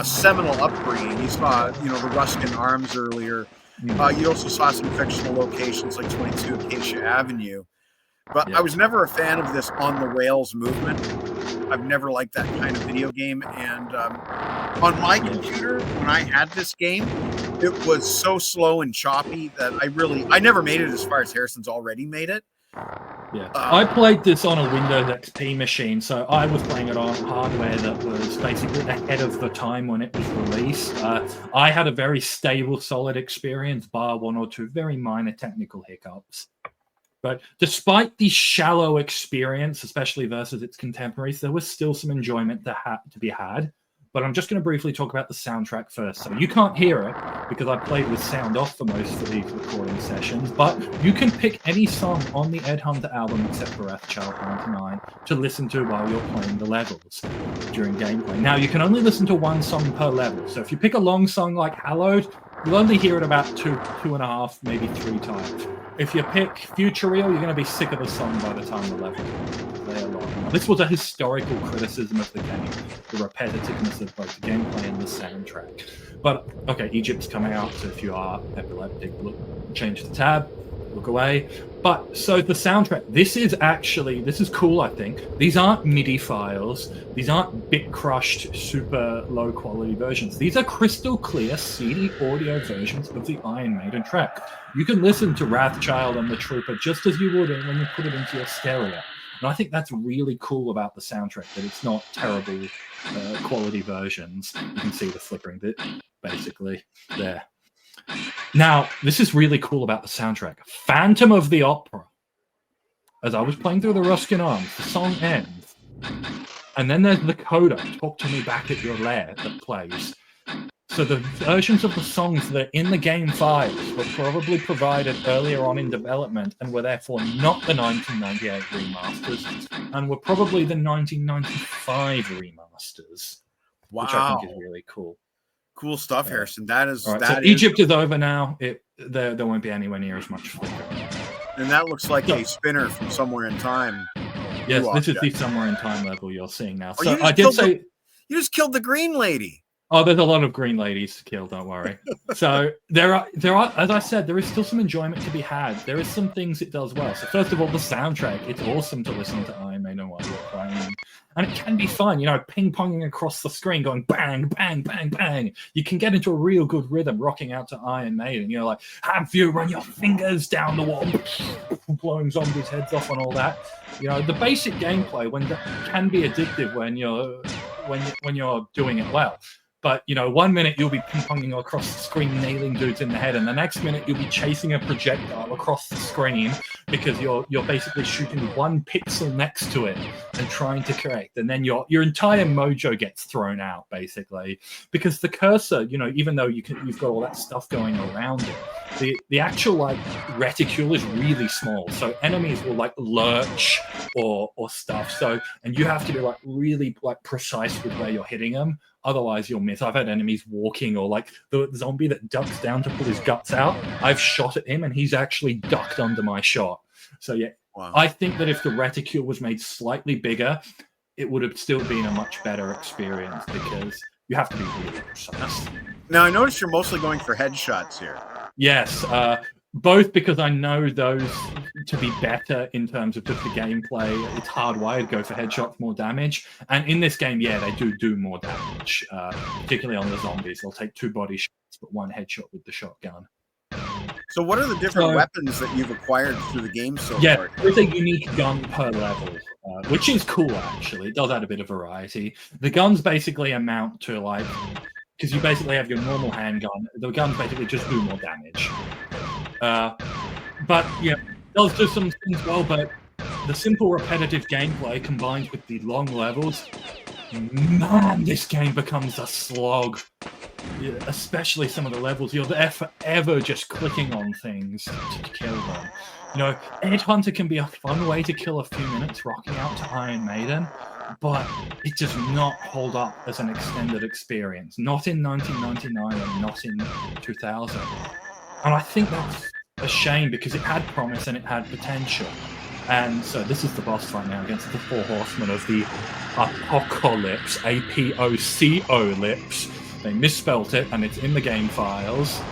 seminal upbringing. You saw, the Ruskin Arms earlier. You also saw some fictional locations like 22 Acacia Avenue. But I was never a fan of this on-the-rails movement. I've never liked that kind of video game. And on my computer, when I had this game, it was so slow and choppy that I never made it as far as Harrison's already made it. Yeah, I played this on a Windows XP machine, so I was playing it on hardware that was basically ahead of the time when it was released. I had a very stable, solid experience, bar 1 or 2 very minor technical hiccups. But despite the shallow experience, especially versus its contemporaries, there was still some enjoyment to be had. But I'm just going to briefly talk about the soundtrack first. So you can't hear it because I played with sound off for most of these recording sessions, but you can pick any song on the Ed Hunter album except for Wrathchild 99 to listen to while you're playing the levels during gameplay. Now, you can only listen to 1 song per level. So if you pick a long song like Hallowed, you'll only hear it about 2.5, maybe 3 times. If you pick Future Real, you're going to be sick of the song by the time the level they are long. Now, this was a historical criticism of the game, the repetitiveness of both the gameplay and the soundtrack. But, okay, Egypt's coming out, so if you are epileptic, change the tab, look away. But, so the soundtrack, this is cool, I think. These aren't MIDI files. These aren't bit-crushed, super low-quality versions. These are crystal clear CD audio versions of the Iron Maiden track. You can listen to Wrathchild and The Trooper just as you would when you put it into your stereo. And I think that's really cool about the soundtrack, that it's not terrible quality versions. You can see the flickering bit, basically, there. Now, this is really cool about the soundtrack. Phantom of the Opera. as I was playing through the Ruskin Arms, the song ends, and then there's the coda, Talk to Me Back at Your Lair, that plays. So the versions of the songs that are in the game files were probably provided earlier on in development and were therefore not the 1998 remasters, and were probably the 1995 remasters, which I Wow. think is really cool. Cool stuff, Harrison. That is All right, that so is, Egypt is over now. There won't be anywhere near as much flicker. and that looks like a spinner from Somewhere in Time. Yes, New this is the object. Somewhere in Time level you're seeing now. Oh, So you just I did killed say... You just killed the green lady. Oh, there's a lot of green ladies to kill, don't worry. So there are, as I said, there is still some enjoyment to be had. There is some things it does well. So first of all, the soundtrack, it's awesome to listen to Iron Maiden while you're playing. And it can be fun, ping-ponging across the screen, going bang, bang, bang, bang. You can get into a real good rhythm rocking out to Iron Maiden. Like, have you run your fingers down the wall, blowing zombies' heads off and all that. The basic gameplay can be addictive when you're doing it well. But, 1 minute you'll be ping-ponging across the screen, nailing dudes in the head, and the next minute you'll be chasing a projectile across the screen because you're basically shooting one pixel next to it and trying to correct. And then your entire mojo gets thrown out, basically. Because the cursor, even though you've got all that stuff going around it, the actual, reticule is really small. So enemies will, lurch or stuff. So, and you have to be, really, precise with where you're hitting them. Otherwise, you'll miss. I've had enemies walking, or the zombie that ducks down to pull his guts out. I've shot at him, and he's actually ducked under my shot. So, yeah, wow. I think that if the reticule was made slightly bigger, it would have still been a much better experience because you have to be really precise. Now, I noticed you're mostly going for headshots here. Yes, both because I know those to be better in terms of just the gameplay. It's hardwired, go for headshots, more damage. And in this game, yeah, they do more damage, particularly on the zombies. They'll take 2 body shots, but 1 headshot with the shotgun. So what are the different weapons that you've acquired through the game so far? Yeah, there's a unique gun per level, which is cool, actually. It does add a bit of variety. The guns basically amount to, because you basically have your normal handgun. The guns basically just do more damage. But it does do some things well, but the simple repetitive gameplay combined with the long levels, man, this game becomes a slog. Especially some of the levels, you're there forever just clicking on things to kill them. Headhunter can be a fun way to kill a few minutes rocking out to Iron Maiden, but it does not hold up as an extended experience. Not in 1999 and not in 2000. And I think that's a shame because it had promise and it had potential. And so this is the boss fight now against the 4 horsemen of the Apocalypse, A-P-O-C-O lips. They misspelt it and it's in the game files.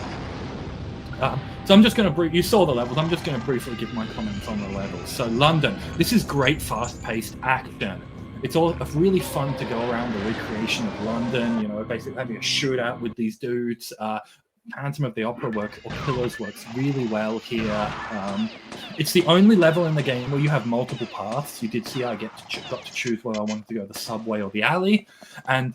So I'm just going to you saw the levels. I'm just going to briefly give my comments on the levels. So London, this is great fast-paced action. It's all really fun to go around the recreation of London, basically having a shootout with these dudes. Phantom of the Opera Pillars works really well here. It's the only level in the game where you have multiple paths. You did see I got to choose whether I wanted to go the subway or the alley. And,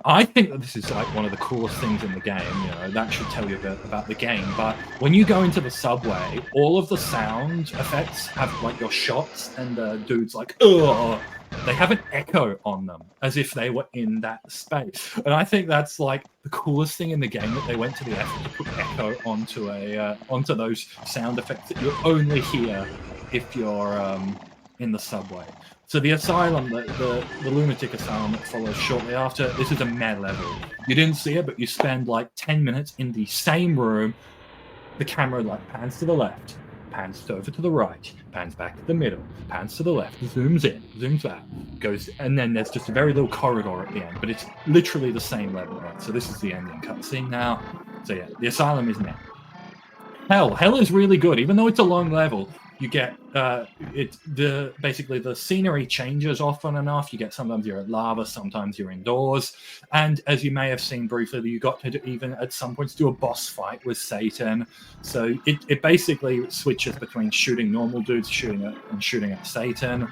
I think that this is one of the coolest things in the game. That should tell you a bit about the game. But when you go into the subway, all of the sound effects have your shots and dudes ugh. They have an echo on them as if they were in that space. And I think that's the coolest thing in the game, that they went to the effort to put echo onto those sound effects that you only hear if you're in the subway. So the asylum, the lunatic asylum that follows shortly after, this is a meh level. You didn't see it, but you spend 10 minutes in the same room. The camera pans to the left, pans over to the right, pans back to the middle, pans to the left, zooms in, zooms back, goes, and then there's just a very little corridor at the end, but it's literally the same level, right? So this is the ending cutscene now. So yeah, the asylum is now. Hell is really good, even though it's a long level. You get basically the scenery changes often enough. You get sometimes you're at lava, sometimes you're indoors, and as you may have seen briefly, you got to even at some points do a boss fight with Satan. So it basically switches between shooting normal dudes, shooting at Satan.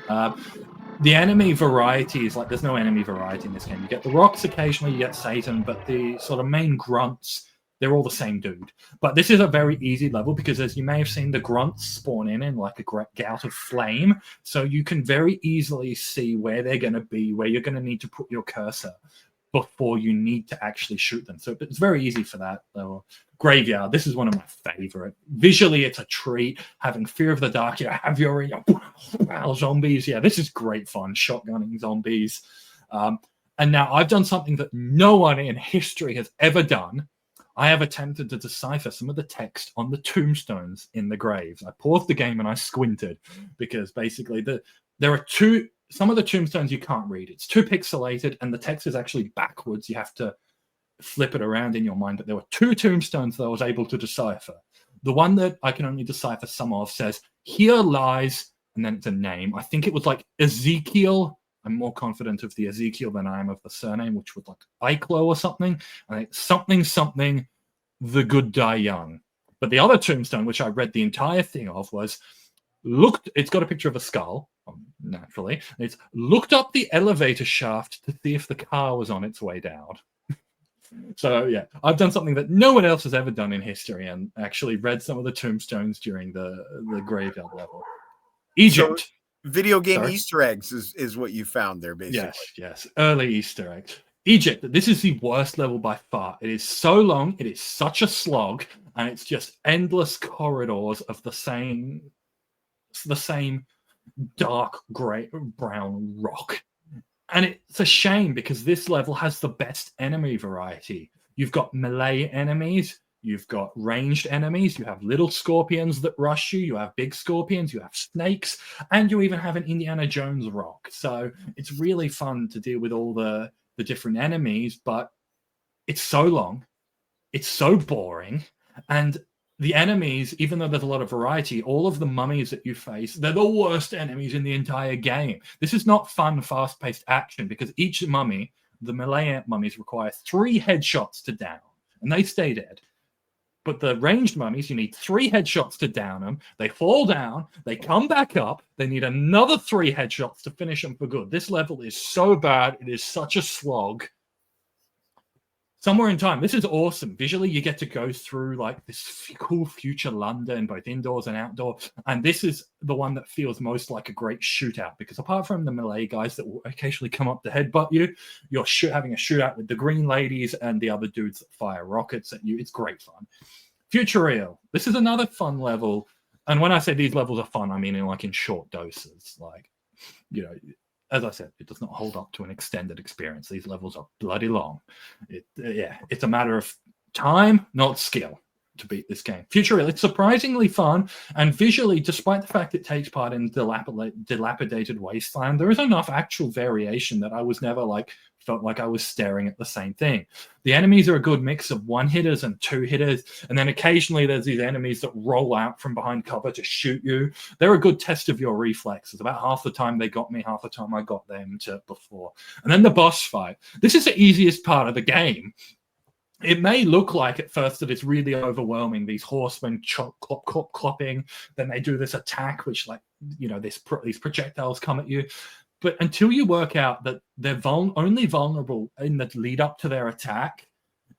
The enemy variety is there's no enemy variety in this game. You get the rocks occasionally, you get Satan, but the sort of main grunts they're all the same dude. But this is a very easy level because, as you may have seen, the grunts spawn in like a great gout of flame. So you can very easily see where they're going to be, where you're going to need to put your cursor before you need to actually shoot them. So it's very easy for that level. Graveyard, this is one of my favorite. Visually, it's a treat. Having Fear of the Dark, you have your zombies. Yeah, this is great fun, shotgunning zombies. And now I've done something that no one in history has ever done. I have attempted to decipher some of the text on the tombstones in the graves. I paused the game and I squinted because basically there are some of the tombstones you can't read. It's too pixelated and the text is actually backwards. You have to flip it around in your mind. But there were 2 tombstones that I was able to decipher. The one that I can only decipher some of says, "Here lies," and then it's a name. I think it was like Ezekiel. I'm more confident of the Ezekiel than I am of the surname, which was like Eiklo or something. And it's something, the good die young. But the other tombstone, which I read the entire thing of, was it's got a picture of a skull, naturally. It's looked up the elevator shaft to see if the car was on its way down. So, yeah, I've done something that no one else has ever done in history and actually read some of the tombstones during the graveyard level. Egypt. So, video game Easter eggs is what you found there, basically. Yes. Early Easter eggs. Egypt, this is the worst level by far. It is so long, it is such a slog, and it's just endless corridors of the same dark gray brown rock. And it's a shame because this level has the best enemy variety. You've got melee enemies, you've got ranged enemies, you have little scorpions that rush you, you have big scorpions, you have snakes, and you even have an Indiana Jones rock. So it's really fun to deal with all the different enemies, but it's so long, it's so boring, and the enemies, even though there's a lot of variety, all of the mummies that you face, they're the worst enemies in the entire game. This is not fun, fast-paced action because each mummy, the melee mummies, require 3 headshots to down, and they stay dead. But the ranged mummies, you need 3 headshots to down them. They fall down, they come back up, they need another 3 headshots to finish them for good. This level is so bad, it is such a slog. Somewhere in Time, this is awesome. Visually, you get to go through like this cool future London, both indoors and outdoor. And this is the one that feels most like a great shootout because apart from the melee guys that will occasionally come up to headbutt you, you're having a shootout with the green ladies and the other dudes that fire rockets at you. It's great fun. Future Real. This is another fun level. And when I say these levels are fun, I mean in short doses. Like, you know, as I said, it does not hold up to an extended experience. These levels are bloody long. It's a matter of time, not skill, to beat this game. Future Real, it's surprisingly fun, and visually, despite the fact it takes part in dilapidated wasteland, there is enough actual variation that I was never felt like I was staring at the same thing. The enemies are a good mix of 1-hitters and 2-hitters, and then occasionally there's these enemies that roll out from behind cover to shoot you. They're a good test of your reflexes. About half the time they got me, half the time I got them before. And then the boss fight. This is the easiest part of the game. It may look like at first that it's really overwhelming. These horsemen clopping, then they do this attack, which these projectiles come at you. But until you work out that they're only vulnerable in the lead up to their attack,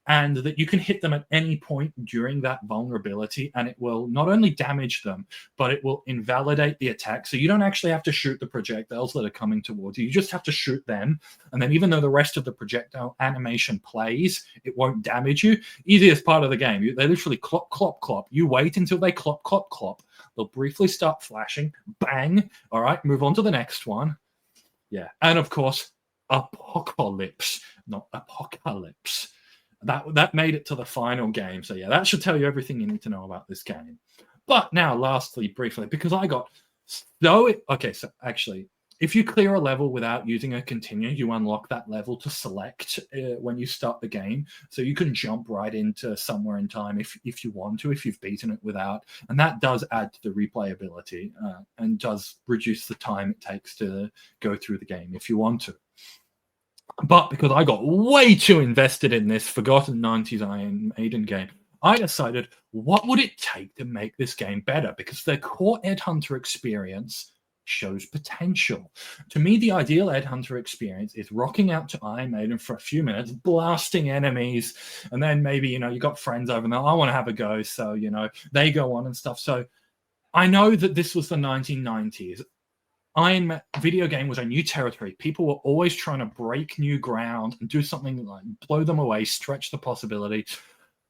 and that you can hit them at any point during that vulnerability, and it will not only damage them, but it will invalidate the attack. So you don't actually have to shoot the projectiles that are coming towards you. You just have to shoot them. And then even though the rest of the projectile animation plays, it won't damage you. Easiest part of the game. They literally clop, clop, clop. You wait until they clop, clop, clop. They'll briefly start flashing. Bang. All right, move on to the next one. Yeah. And of course, Apocalypse, not Apocalypse. That made it to the final game. So yeah, that should tell you everything you need to know about this game. But now, lastly, briefly, because I got so actually, if you clear a level without using a continue, you unlock that level to select when you start the game. So you can jump right into Somewhere in Time if you want to, if you've beaten it without. And that does add to the replayability and does reduce the time it takes to go through the game if you want to. But because I got way too invested in this forgotten 90s Iron Maiden game, I decided, what would it take to make this game better? Because their core Ed Hunter experience shows potential. To me, the ideal Ed Hunter experience is rocking out to Iron Maiden for a few minutes, blasting enemies, and then maybe, you got friends over there, I want to have a go, so, they go on and stuff. So I know that this was the 1990s. Video game was a new territory. People were always trying to break new ground and do something like blow them away, stretch the possibility.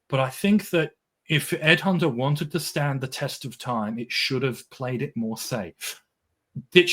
But I think that if Ed Hunter wanted to stand the test of time, it should have played it more safe.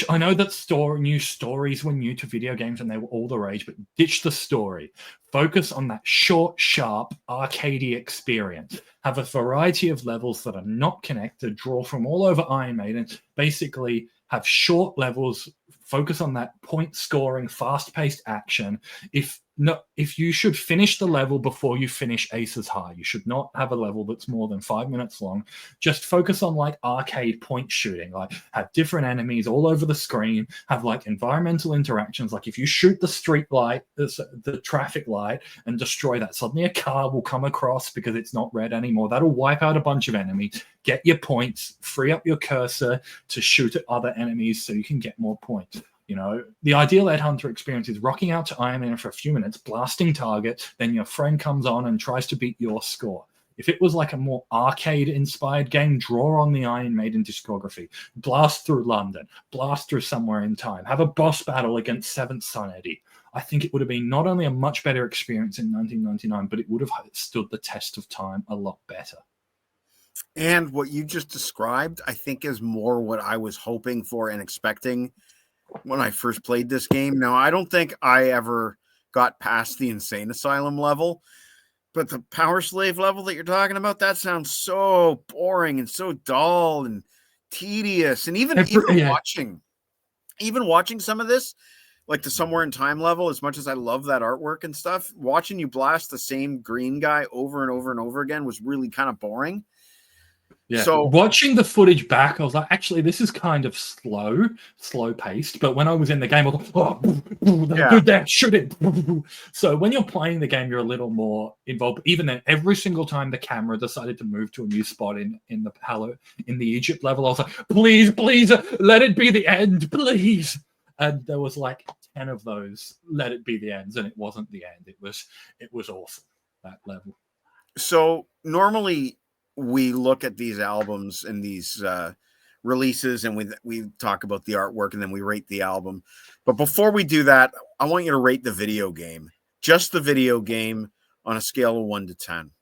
I know that new stories were new to video games and they were all the rage, but ditch the story. Focus on that short, sharp, arcadey experience. Have a variety of levels that are not connected, draw from all over Iron Maiden. Basically, have short levels, focus on that point scoring, fast-paced action. If you should finish the level before you finish Aces High, you should not have a level that's more than 5 minutes long. Just focus on like arcade point shooting, like have different enemies all over the screen, have like environmental interactions. Like if you shoot the street light, the traffic light, and destroy that, suddenly a car will come across because it's not red anymore. That'll wipe out a bunch of enemies, get your points, free up your cursor to shoot at other enemies so you can get more points. The ideal Ed Hunter experience is rocking out to Iron Maiden for a few minutes, blasting target, then your friend comes on and tries to beat your score. If it was like a more arcade-inspired game, draw on the Iron Maiden discography, blast through London, blast through Somewhere in Time, have a boss battle against Seventh Son Eddie. I think it would have been not only a much better experience in 1999, but it would have stood the test of time a lot better. And what you just described, I think, is more what I was hoping for and expecting when I first played this game. Now, I don't think I ever got past the Insane Asylum level, but the Power Slave level that you're talking about, that sounds so boring and so dull and tedious. And even watching some of this, like the Somewhere in Time level, as much as I love that artwork and stuff, watching you blast the same green guy over and over and over again was really kind of boring. Yeah. So watching the footage back, I was like, actually, this is kind of slow paced. But when I was in the game, I was like, good there, shoot it. So when you're playing the game, you're a little more involved. Even then, every single time the camera decided to move to a new spot in the Egypt level, I was like, please, let it be the end, please. And there was like 10 of those, let it be the ends, and it wasn't the end. It was awesome, that level. So normally we look at these albums and these releases and we talk about the artwork and then we rate the album. But before we do that, I want you to rate the video game, just the video game, on a scale of 1 to 10.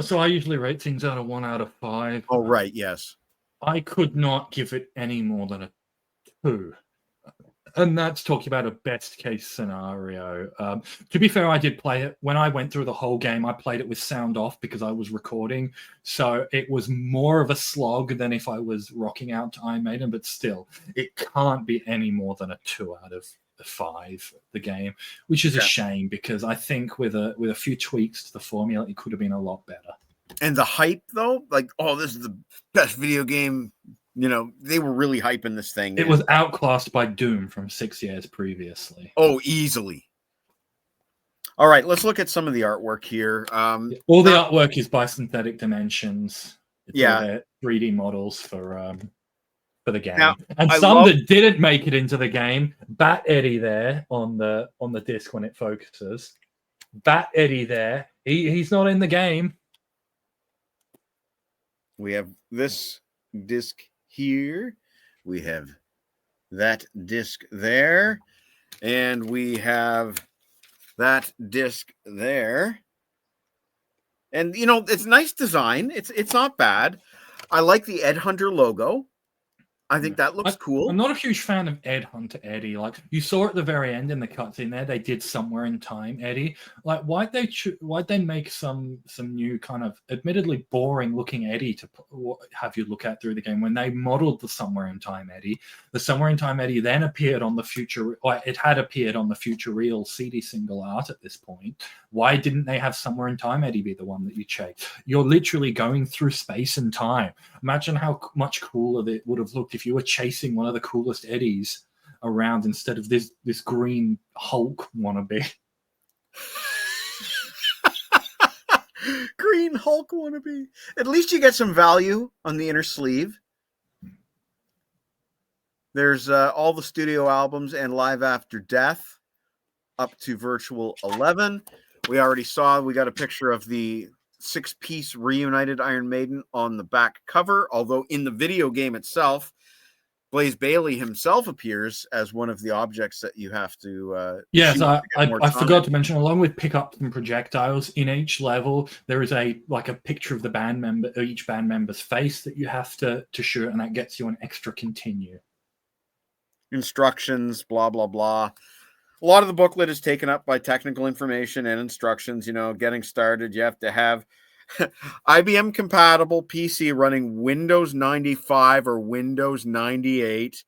So I usually rate things out of 1 out of 5. Oh, right. Yes. I could not give it any more than a 2. And that's talking about a best case scenario. To be fair, I did play it. When I went through the whole game, I played it with sound off because I was recording. So it was more of a slog than if I was rocking out to Iron Maiden. But still, it can't be any more than a 2 out of 5, the game, which is a shame because I think with a few tweaks to the formula, it could have been a lot better. And the hype, though, like, oh, this is the best video game. They were really hyping this thing. It was outclassed by Doom from 6 years previously. Oh, easily. All right, let's look at some of the artwork here. All the artwork is by Synthetic Dimensions. It's all their 3D models for the game. Now, and that didn't make it into the game. Bat Eddie there on the disc when it focuses. Bat Eddie there. He's not in the game. We have this disc here, we have that disc there, and we have that disc there. And it's nice design. It's not bad. I like the Ed Hunter logo. I think that looks cool. I'm not a huge fan of Ed Hunter Eddie. Like you saw at the very end in the cutscene there, they did Somewhere in Time Eddie. Like why'd they make some new kind of admittedly boring looking Eddie to have you look at through the game when they modeled the Somewhere in Time Eddie? The Somewhere in Time Eddie then appeared on the future. It had appeared on the Future Real CD single art at this point. Why didn't they have Somewhere in Time Eddie be the one that you chase? You're literally going through space and time. Imagine how much cooler it would have looked if you were chasing one of the coolest Eddies around instead of this green Hulk wannabe. Green Hulk wannabe. At least you get some value on the inner sleeve. There's all the studio albums and Live After Death up to Virtual 11. We already saw, we got a picture of the 6-piece reunited Iron Maiden on the back cover, although in the video game itself, Blaze Bayley himself appears as one of the objects that you have to yes, shoot to get more I forgot time. to mention, along with pickups and projectiles, in each level there is a picture of the band member, each band member's face that you have to shoot, and that gets you an extra continue. Instructions, blah, blah, blah. A lot of the booklet is taken up by technical information and instructions. You know, getting started, you have to have IBM compatible PC running Windows 95 or Windows 98,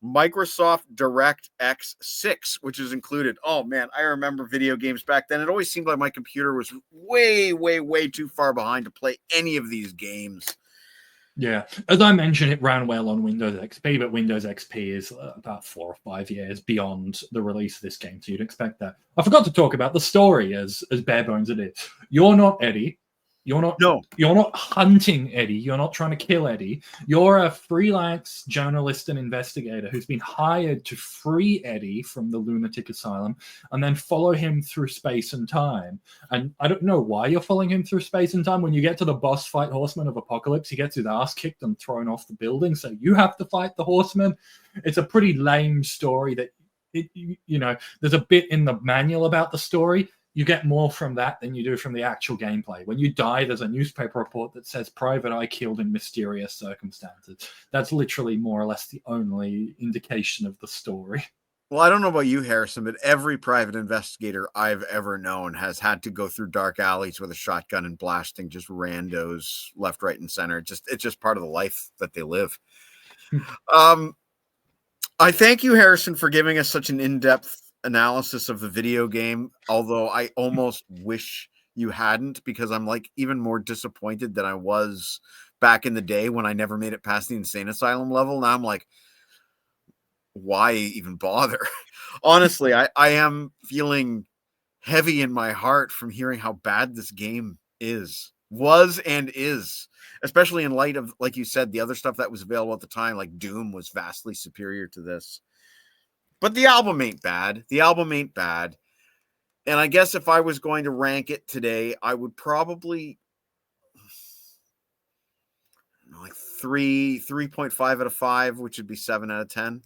Microsoft DirectX 6, which is included. Oh man, I remember video games back then. It always seemed like my computer was way, way, way too far behind to play any of these games. Yeah, as I mentioned, it ran well on Windows XP, but Windows XP is about 4 or 5 years beyond the release of this game, so you'd expect that. I forgot to talk about the story, as bare bones it is. You're not Eddie. You're not hunting Eddie. You're not trying to kill Eddie. You're a freelance journalist and investigator who's been hired to free Eddie from the lunatic asylum and then follow him through space and time. And I don't know why you're following him through space and time. When you get to the boss fight, Horseman of Apocalypse, he gets his ass kicked and thrown off the building, so you have to fight the Horseman. It's a pretty lame story that, there's a bit in the manual about the story. You get more from that than you do from the actual gameplay. When you die, there's a newspaper report that says Private Eye killed in mysterious circumstances. That's literally more or less the only indication of the story. Well, I don't know about you, Harrison, but every private investigator I've ever known has had to go through dark alleys with a shotgun and blasting just randos left, right, and center. It's just part of the life that they live. I thank you, Harrison, for giving us such an in-depth analysis of the video game, although I almost wish you hadn't, because I'm like even more disappointed than I was back in the day when I never made it past the insane asylum level. Now I'm like, why even bother? Honestly, I am feeling heavy in my heart from hearing how bad this game was and is, especially in light of, like you said, the other stuff that was available at the time, like Doom was vastly superior to this. But the album ain't bad. And I guess if I was going to rank it today, I would probably like 3.5 out of 5, which would be 7 out of 10.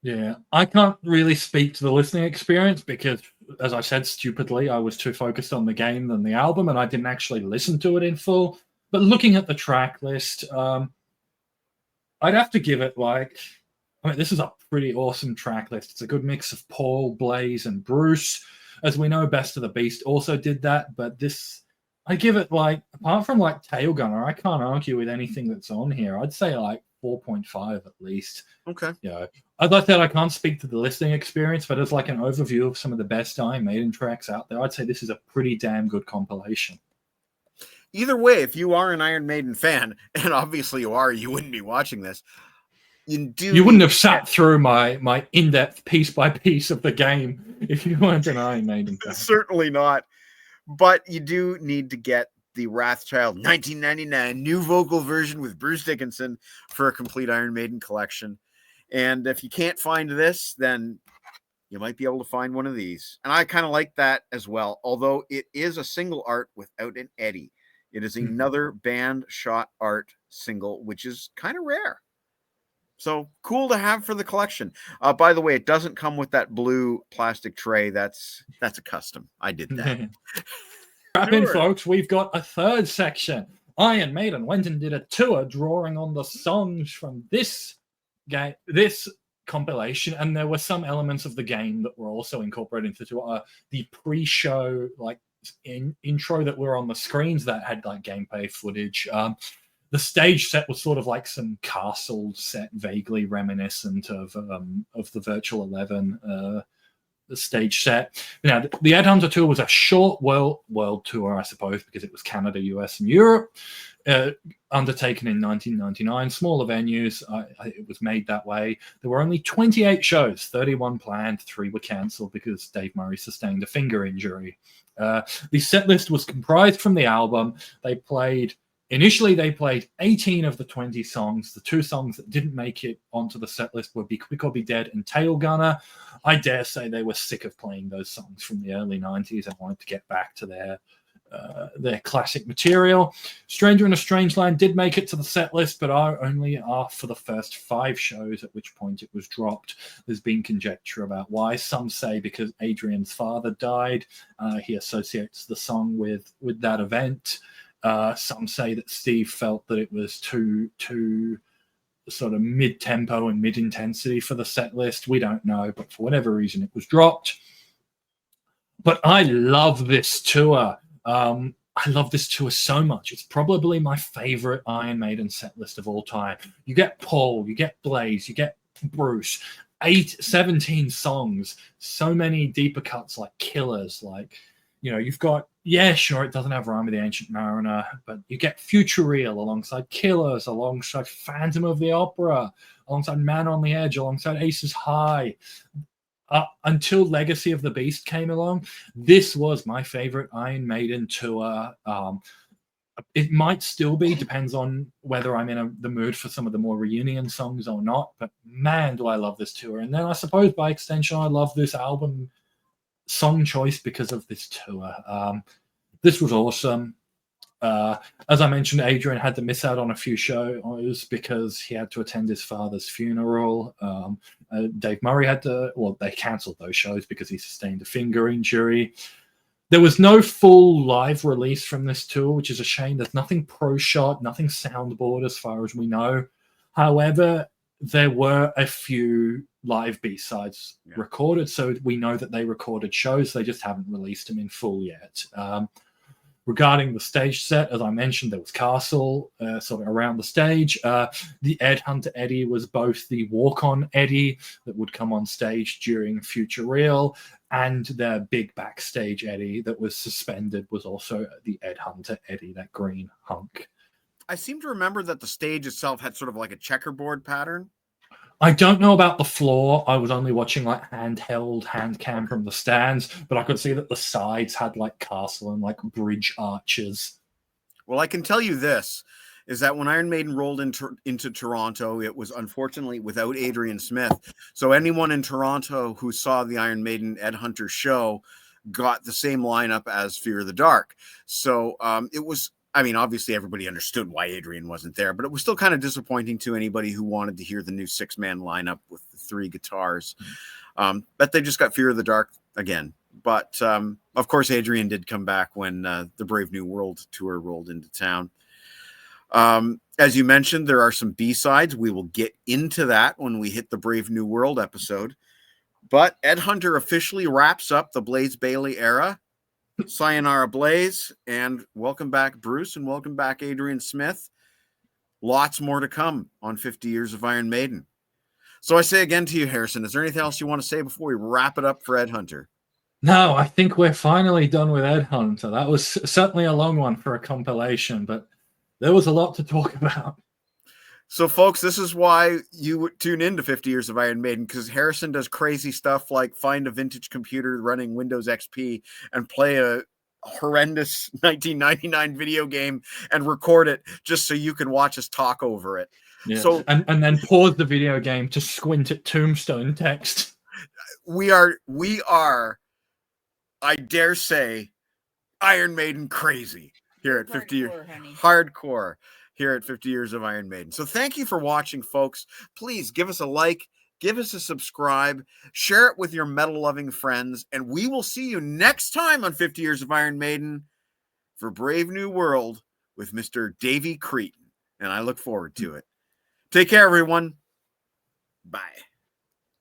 Yeah, I can't really speak to the listening experience because, as I said stupidly, I was too focused on the game than the album, and I didn't actually listen to it in full. But looking at the track list, I'd have to give it this is a pretty awesome track list. It's a good mix of Paul, Blaze, and Bruce. As we know, Best of the Beast also did that, but this, I give it apart from Tail Gunner, I can't argue with anything that's on here. I'd say 4.5 at least. Okay. Yeah. As I said, I can't speak to the listening experience, but as an overview of some of the best Iron Maiden tracks out there, I'd say this is a pretty damn good compilation. Either way, if you are an Iron Maiden fan, and obviously you are, you wouldn't be watching this. You wouldn't have sat through my in-depth piece by piece of the game if you weren't an Iron Maiden fan. Certainly not. But you do need to get the Wrathchild 1999 new vocal version with Bruce Dickinson for a complete Iron Maiden collection. And if you can't find this, then you might be able to find one of these. And I kind of like that as well, although it is a single art without an Eddie. It is another band shot art single, which is kind of rare. So cool to have for the collection. By the way, it doesn't come with that blue plastic tray. That's a custom. I did that. Strap in, folks. We've got a third section. Iron Maiden went and did a tour drawing on the songs from this game, this compilation, and there were some elements of the game that were also incorporated into the pre-show intro that were on the screens that had gameplay footage. The stage set was sort of like some castle set, vaguely reminiscent of the Virtual 11 the stage set. Now, the Headhunter tour was a short world tour, I suppose, because it was Canada, US, and Europe, undertaken in 1999. Smaller venues. It was made that way. There were only 28 shows, 31 planned, 3 were cancelled because Dave Murray sustained a finger injury. The set list was comprised from the album. They played Initially, they played 18 of the 20 songs. The 2 songs that didn't make it onto the set list were Be Quick or Be Dead and Tail Gunner. I dare say they were sick of playing those songs from the early 90s and wanted to get back to their classic material. Stranger in a Strange Land did make it to the set list, but only for the first 5 shows, at which point it was dropped. There's been conjecture about why. Some say because Adrian's father died. He associates the song with that event. Some say that Steve felt that it was too sort of mid-tempo and mid-intensity for the set list. We don't know, but for whatever reason, it was dropped. But I love this tour. I love this tour so much. It's probably my favorite Iron Maiden set list of all time. You get Paul, you get Blaze, you get Bruce. 17 songs, so many deeper cuts like Killers, like, you know, you've got, yeah, sure, it doesn't have Rhyme of the Ancient Mariner, but you get Future Real alongside Killers, alongside Phantom of the Opera, alongside Man on the Edge, alongside Aces High. Until Legacy of the Beast came along, this was my favorite Iron Maiden tour. It might still be, depends on whether I'm in the mood for some of the more reunion songs or not, but man, do I love this tour. And then I suppose by extension, I love this album song choice because of this tour. This was awesome. As I mentioned, Adrian had to miss out on a few shows because he had to attend his father's funeral. Dave Murray they cancelled those shows because he sustained a finger injury. There was no full live release from this tour, which is a shame. There's nothing pro shot, nothing soundboard as far as we know. However, there were a few live B-sides recorded, so we know that they recorded shows. They just haven't released them in full yet. Regarding the stage set, as I mentioned, there was Castle sort of around the stage. The Ed Hunter Eddie was both the walk-on Eddie that would come on stage during Future Real, and the big backstage Eddie that was suspended was also the Ed Hunter Eddie, that green hunk. I seem to remember that the stage itself had sort of like a checkerboard pattern. I don't know about the floor. I was only watching like handheld hand cam from the stands, but I could see that the sides had like castle and like bridge arches. Well, I can tell you this, is that when Iron Maiden rolled into Toronto, it was unfortunately without Adrian Smith. So anyone in Toronto who saw the Iron Maiden Ed Hunter show got the same lineup as Fear of the Dark. So it was, I mean, obviously everybody understood why Adrian wasn't there, but it was still kind of disappointing to anybody who wanted to hear the new 6-man lineup with the 3 guitars. But they just got Fear of the Dark again. But of course, Adrian did come back when the Brave New World tour rolled into town. As you mentioned, there are some B-sides. We will get into that when we hit the Brave New World episode. But Ed Hunter officially wraps up the Blaze Bayley era. Sayonara Blaze, and welcome back Bruce, and welcome back Adrian Smith. Lots more to come on 50 Years of Iron Maiden. So I say again to you, Harrison, is there anything else you want to say before we wrap it up for Ed Hunter? No, I think we're finally done with Ed Hunter. That was certainly a long one for a compilation, but there was a lot to talk about. So, folks, this is why you tune in to 50 Years of Iron Maiden, because Harrison does crazy stuff like find a vintage computer running Windows XP and play a horrendous 1999 video game and record it just so you can watch us talk over it. Yeah. So, and then pause the video game to squint at tombstone text. We are, I dare say, Iron Maiden crazy here at 50 years. Hardcore. Here at 50 Years of Iron Maiden. So thank you for watching, folks. Please give us a like, give us a subscribe, share it with your metal-loving friends, and we will see you next time on 50 Years of Iron Maiden for Brave New World with Mr. Davey Cretin. And I look forward to it. Take care, everyone. Bye.